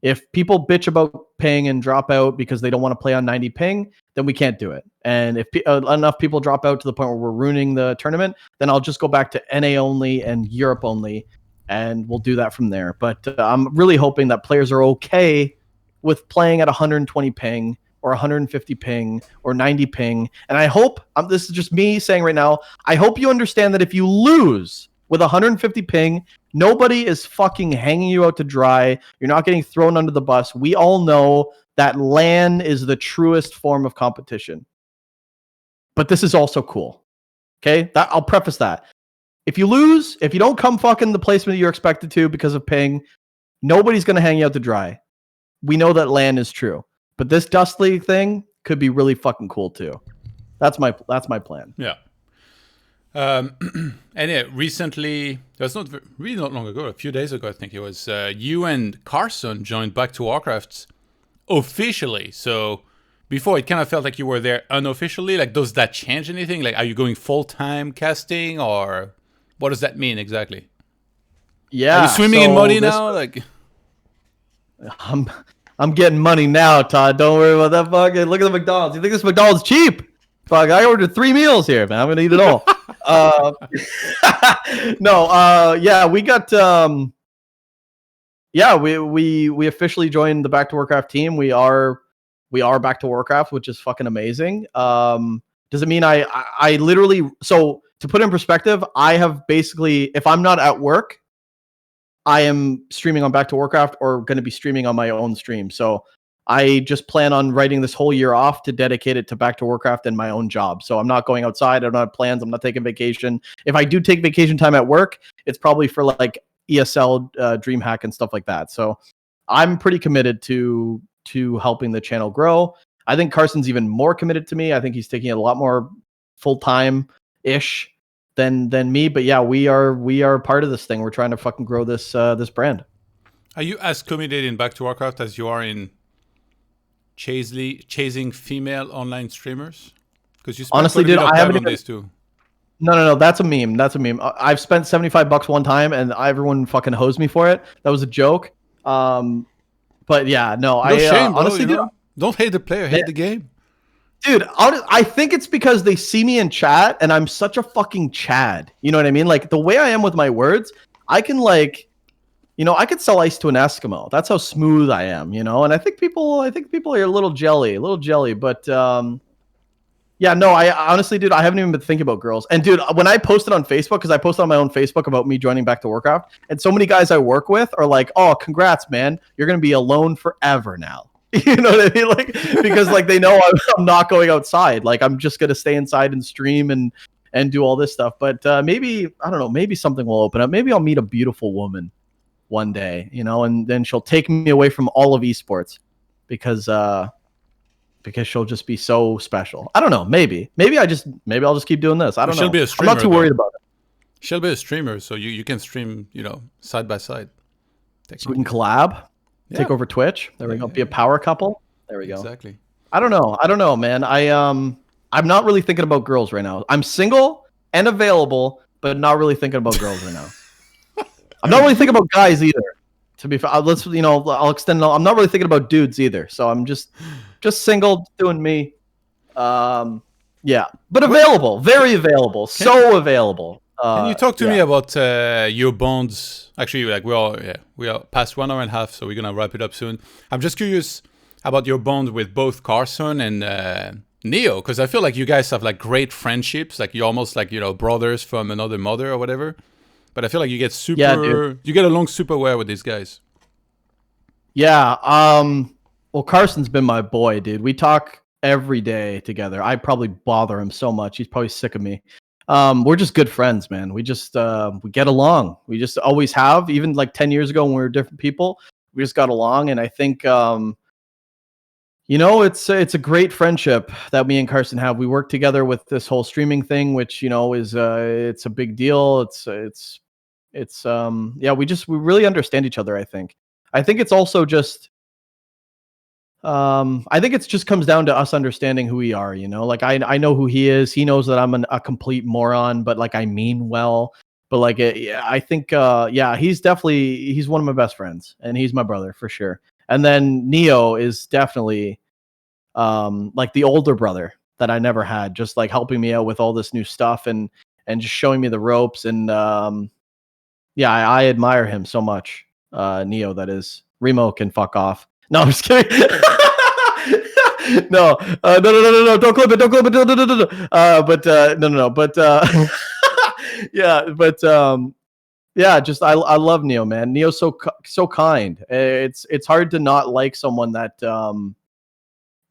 If people bitch about ping and drop out because they don't want to play on 90 ping, then we can't do it. And if enough people drop out to the point where we're ruining the tournament, then I'll just go back to NA only and Europe only, and we'll do that from there. But I'm really hoping that players are okay with playing at 120 ping or 150 ping or 90 ping. And I hope, this is just me saying right now, I hope you understand that if you lose with 150 ping, nobody is fucking hanging you out to dry. You're not getting thrown under the bus. We all know that LAN is the truest form of competition. But this is also cool. Okay? I'll preface that. If you lose, if you don't come fucking the placement you're expected to because of ping, nobody's going to hang you out to dry. We know that LAN is true. But this Dust League thing could be really fucking cool too. That's my plan. Yeah. And yeah, recently, that's not long ago, a few days ago, I think it was, you and Carson joined Back to Warcraft officially. So before it kind of felt like you were there unofficially. Like, does that change anything? Like, are you going full-time casting, or what does that mean exactly? Yeah. Are you swimming in money now? Like, I'm getting money now, Todd. Don't worry about that fucking. Look at the McDonald's. You think this McDonald's cheap? Fuck, I ordered 3 meals here, man. I'm gonna eat it all. Yeah, we got we officially joined the Back to Warcraft team. We are Back to Warcraft, which is fucking amazing. Does it mean I literally, so to put in perspective, I have basically, if I'm not at work, I am streaming on Back to Warcraft or going to be streaming on my own stream. So I just plan on writing this whole year off to dedicate it to Back to Warcraft and my own job. So I'm not going outside. I don't have plans. I'm not taking vacation. If I do take vacation time at work, it's probably for like ESL, DreamHack and stuff like that. So I'm pretty committed to helping the channel grow. I think Carson's even more committed to me. I think he's taking it a lot more full-time-ish than me. But yeah, we are part of this thing. We're trying to fucking grow this brand. Are you as committed in Back to Warcraft as you are in chasing female online streamers? Because you honestly, dude, I haven't on this too. No, that's a meme. I've spent $75 one time, and everyone fucking hosed me for it. That was a joke. But yeah, no, shame, honestly, dude, don't hate the player, hate the game. Dude, I think it's because they see me in chat, and I'm such a fucking Chad. You know what I mean? Like, the way I am with my words, I can, like, I could sell ice to an Eskimo. That's how smooth I am, And I think people are a little jelly. But yeah, no, I honestly, dude, I haven't even been thinking about girls. And dude, when I posted on Facebook, because I posted on my own Facebook about me joining back to Warcraft, and so many guys I work with are like, "Oh, congrats, man! You're gonna be alone forever now." You know what I mean? Like, because like they know I'm not going outside. Like I'm just gonna stay inside and stream and do all this stuff. But maybe I don't know. Maybe something will open up. Maybe I'll meet a beautiful woman one day, and then she'll take me away from all of esports because she'll just be so special. I don't know. Maybe I'll just keep doing this. I don't know. Be a streamer, I'm not too worried about it. She'll be a streamer, so you can stream, side by side. So we can collab, take over Twitch. There we go. Be a power couple. There we go. Exactly. I don't know, man. I'm not really thinking about girls right now. I'm single and available, but not really thinking about girls right now. I'm not really thinking about guys either. To be fair, I'll extend. I'm not really thinking about dudes either. So I'm just single, doing me. Yeah, but available, very available, available. Can you talk to me about your bonds? Actually, like we are past 1 hour and a half, so we're gonna wrap it up soon. I'm just curious about your bond with both Carson and Neo, because I feel like you guys have like great friendships. Like you're almost like brothers from another mother or whatever. But I feel like you get you get along super well with these guys. Yeah. Well, Carson's been my boy, dude. We talk every day together. I probably bother him so much. He's probably sick of me. We're just good friends, man. We just we get along. We just always have. Even like 10 years ago when we were different people, we just got along. And I think it's a great friendship that me and Carson have. We work together with this whole streaming thing, which is it's a big deal. We really understand each other. I think it's also just I think it just comes down to us understanding who we are. Like I know who he is. He knows that I'm a complete moron, but like I mean well. But like I think he's one of my best friends, and he's my brother for sure. And then Neo is definitely like the older brother that I never had, just like helping me out with all this new stuff and just showing me the ropes. And I admire him so much. Neo, that is. Remo can fuck off. No, I'm just kidding. No, don't clip it. But just I love Neo, man. Neo's so kind. It's hard to not like someone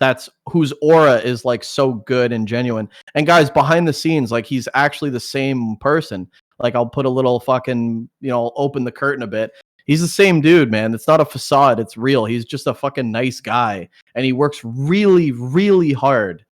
that's whose aura is like so good and genuine. And guys, behind the scenes, like he's actually the same person. Like I'll put a little fucking, open the curtain a bit. He's the same dude, man. It's not a facade. It's real. He's just a fucking nice guy. And he works really, really hard.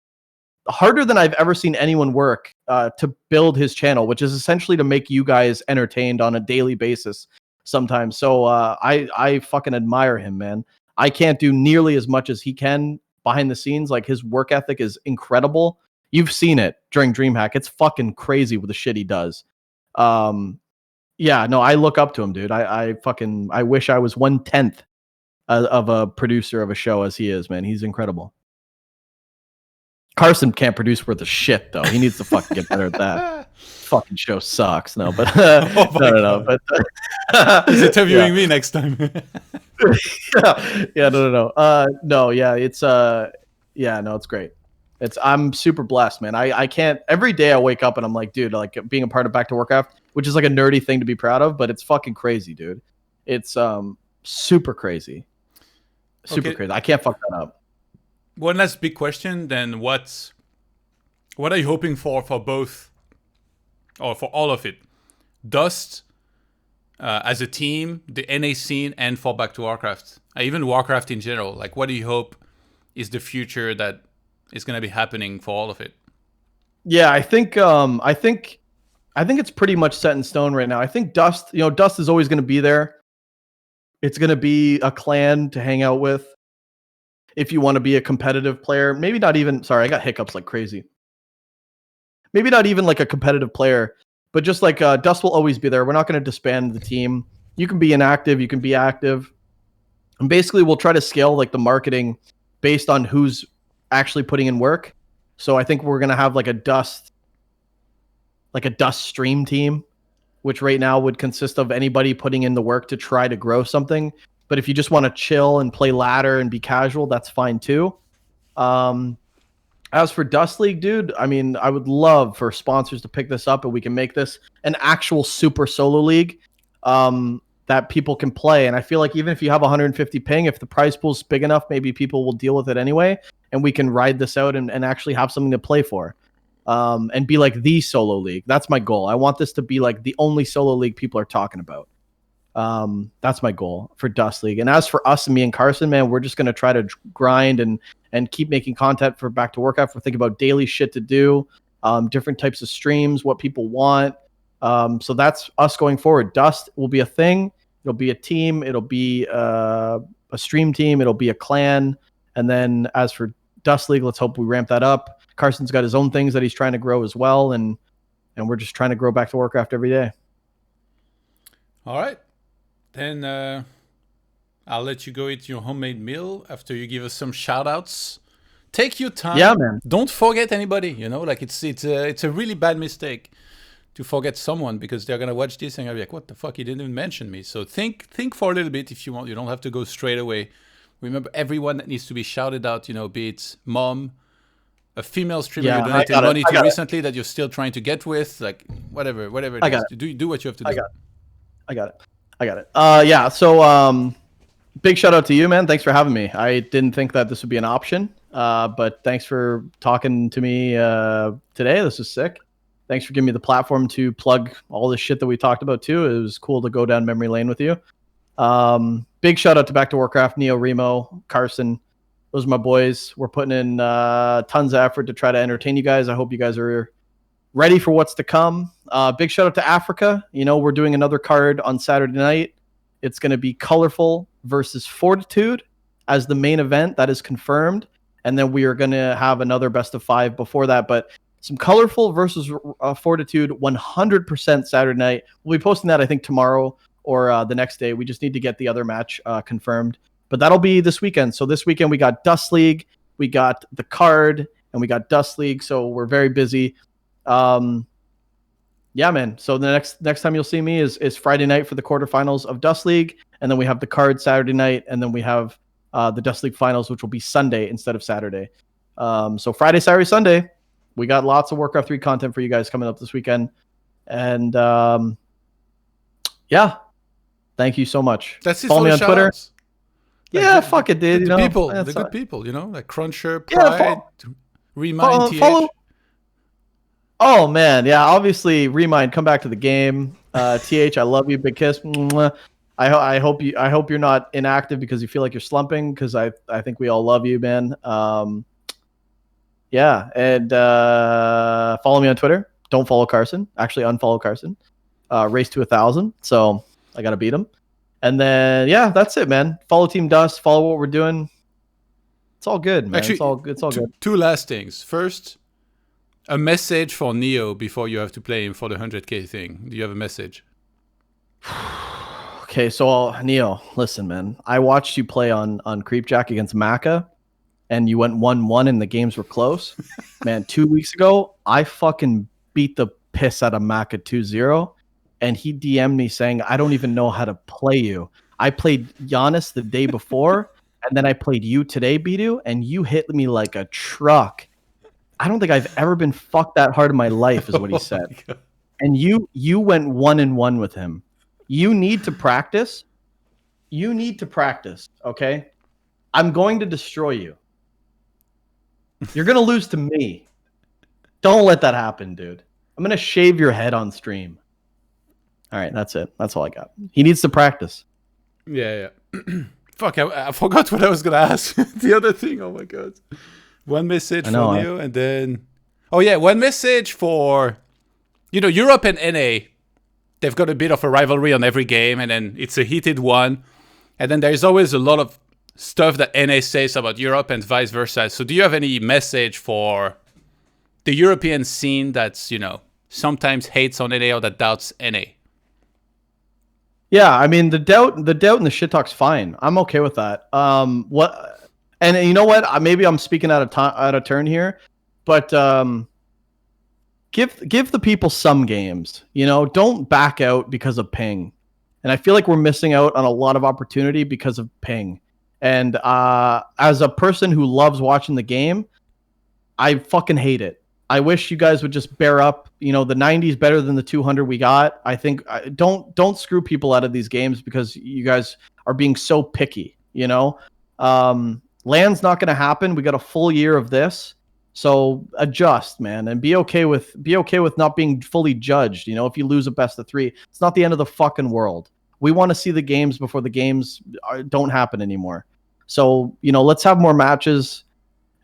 Harder than I've ever seen anyone work to build his channel, which is essentially to make you guys entertained on a daily basis sometimes. So I fucking admire him, man. I can't do nearly as much as he can behind the scenes. Like his work ethic is incredible. You've seen it during DreamHack. It's fucking crazy with the shit he does. I look up to him, dude. I wish I was 1/10 of a producer of a show as he is, man. He's incredible. Carson can't produce worth a shit though. He needs to fucking get better at that. Fucking show sucks. No, but no. But he's interviewing me next time. It's great. I'm super blessed, man. I can't, every day I wake up and I'm like, dude, like being a part of Back to Warcraft, which is like a nerdy thing to be proud of, but it's fucking crazy, dude. It's super crazy. Crazy. I can't fuck that up. One last big question then. What are you hoping for both, or for all of it? Dust as a team, the NA scene, and for Back to Warcraft, even Warcraft in general. Like, what do you hope is the future that is going to be happening for all of it? Yeah, I think it's pretty much set in stone right now. I think Dust is always going to be there. It's going to be a clan to hang out with if you want to be a competitive player. Maybe not even, sorry, I got hiccups like crazy. Maybe not even like a competitive player, but just like Dust will always be there. We're not going to disband the team. You can be inactive, you can be active. And basically we'll try to scale like the marketing based on who's actually putting in work. So I think we're going to have like a Dust stream team, which right now would consist of anybody putting in the work to try to grow something. But if you just want to chill and play ladder and be casual, that's fine too. As for Dust League, dude, I mean, I would love for sponsors to pick this up and we can make this an actual super solo league that people can play. And I feel like even if you have 150 ping, if the prize pool's big enough, maybe people will deal with it anyway. And we can ride this out and actually have something to play for. And be like the solo league. That's my goal. I want this to be like the only solo league people are talking about. That's my goal for Dust League. And as for us and me and Carson, man, we're just going to try to grind and keep making content for Back to Warcraft. We're thinking about daily shit to do, different types of streams, what people want. So that's us going forward. Dust will be a thing. It'll be a team. It'll be a stream team. It'll be a clan. And then as for Dust League, let's hope we ramp that up. Carson's got his own things that he's trying to grow as well. And we're just trying to grow Back to Warcraft every day. All right. Then I'll let you go eat your homemade meal after you give us some shout outs. Take your time. Yeah, man. Don't forget anybody, you know, like it's a really bad mistake to forget someone because they're going to watch this and they'll be like, what the fuck? He didn't even mention me. So think for a little bit if you want. You don't have to go straight away. Remember everyone that needs to be shouted out, you know, be it mom, a female streamer you donated money to recently that you're still trying to get with, like whatever it is. Do what you have to do. I got it. Yeah, so big shout out to you, man. Thanks for having me. I didn't think that this would be an option, but thanks for talking to me today. This is sick. Thanks for giving me the platform to plug all the shit that we talked about too. It was cool to go down memory lane with you. Big shout out to Back to Warcraft, Neo, Remo, Carson. Those are my boys. We're putting in tons of effort to try to entertain you guys. I hope you guys are ready for what's to come. Big shout out to Africa. You know, we're doing another card on Saturday night. It's going to be Colorful versus Fortitude as the main event. That is confirmed. And then we are going to have another best of 5 before that. But some Colorful versus Fortitude 100% Saturday night. We'll be posting that, I think, tomorrow or the next day. We just need to get the other match confirmed. But that'll be this weekend. So this weekend we got Dust League, we got the card, and we got Dust League. So we're very busy. Yeah, man. So the next time you'll see me is Friday night for the quarterfinals of Dust League, and then we have the card Saturday night, and then we have the Dust League finals, which will be Sunday instead of Saturday. So Friday, Saturday, Sunday, we got lots of Warcraft 3 content for you guys coming up this weekend, and yeah, thank you so much. That's it. Follow me on Twitter. Outs. Yeah, fuck it, dude. The people, the good people, you know, like Cruncher, Pride, Remind, TH. Oh man, yeah. Obviously, Remind, come back to the game. TH, I love you, big kiss. Mwah. I hope you're not inactive because you feel like you're slumping. Because I think we all love you, man. Yeah, and follow me on Twitter. Don't follow Carson. Actually, unfollow Carson. Race to 1,000. So I gotta beat him. And then yeah, that's it, man. Follow Team Dust. Follow what we're doing. It's all good, man. Actually, it's all good. Two last things. First, a message for Neo before you have to play him for the 100K thing. Do you have a message? Okay, so Neo, listen, man. I watched you play on Creepjack against Maka, and you went 1-1 and the games were close. Man, 2 weeks ago, I fucking beat the piss out of Maka 2-0, and he DM'd me saying, I don't even know how to play you. I played Giannis the day before, and then I played you today, Bidoux, and you hit me like a truck. I don't think I've ever been fucked that hard in my life, is what he said. And you went 1-1 with him. You need to practice. Okay? I'm going to destroy you. You're going to lose to me. Don't let that happen, dude. I'm going to shave your head on stream. All right, that's it. That's all I got. He needs to practice. Yeah. Fuck, I forgot what I was going to ask. The other thing, oh my God. One message for Neo, and then... Oh yeah, one message for... You know, Europe and NA, they've got a bit of a rivalry on every game, and then it's a heated one. And then there's always a lot of stuff that NA says about Europe and vice versa. So do you have any message for the European scene that's, you know, sometimes hates on NA or that doubts NA? Yeah, I mean, the doubt and the shit talk's fine. I'm okay with that. And you know what? Maybe I'm speaking out of turn here, but give the people some games. Don't back out because of ping. And I feel like we're missing out on a lot of opportunity because of ping. And as a person who loves watching the game, I fucking hate it. I wish you guys would just bear up. The 90 is better than the 200 we got. I think don't screw people out of these games because you guys are being so picky. Land's not going to happen. We got a full year of this, so adjust, man, and be okay with not being fully judged. If you lose a best of 3, it's not the end of the fucking world. We want to see the games before the games don't happen anymore. So let's have more matches.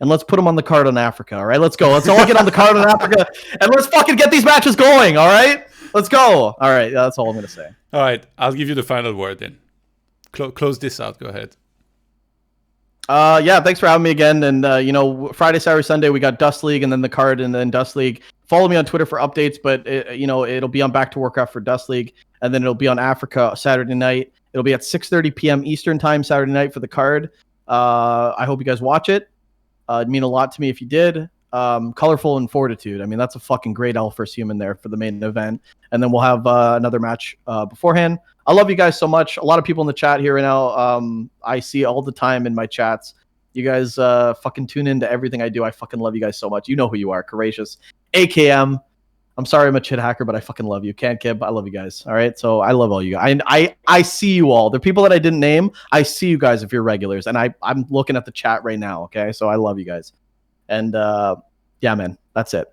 And let's put them on the card on Africa, all right? Let's go. Let's all get on the card on Africa, and let's fucking get these matches going, all right? Let's go. All right, that's all I'm going to say. All right, I'll give you the final word then. Close this out. Go ahead. Yeah, thanks for having me again. And, Friday, Saturday, Sunday, we got Dust League and then the card and then Dust League. Follow me on Twitter for updates, but, it'll be on Back to Warcraft for Dust League, and then it'll be on Africa Saturday night. It'll be at 6:30 p.m. Eastern time Saturday night for the card. I hope you guys watch it. It'd mean a lot to me if you did. Colorful and Fortitude. I mean, that's a fucking great elf versus human there for the main event. And then we'll have another match beforehand. I love you guys so much. A lot of people in the chat here right now. I see all the time in my chats. You guys fucking tune into everything I do. I fucking love you guys so much. You know who you are. Courageous. AKM. I'm sorry I'm a chit hacker, but I fucking love you. Can't kib. I love you guys. All right. So I love all you guys. I see you all. The people that I didn't name, I see you guys if you're regulars. And I'm looking at the chat right now. Okay. So I love you guys. And yeah, man, that's it.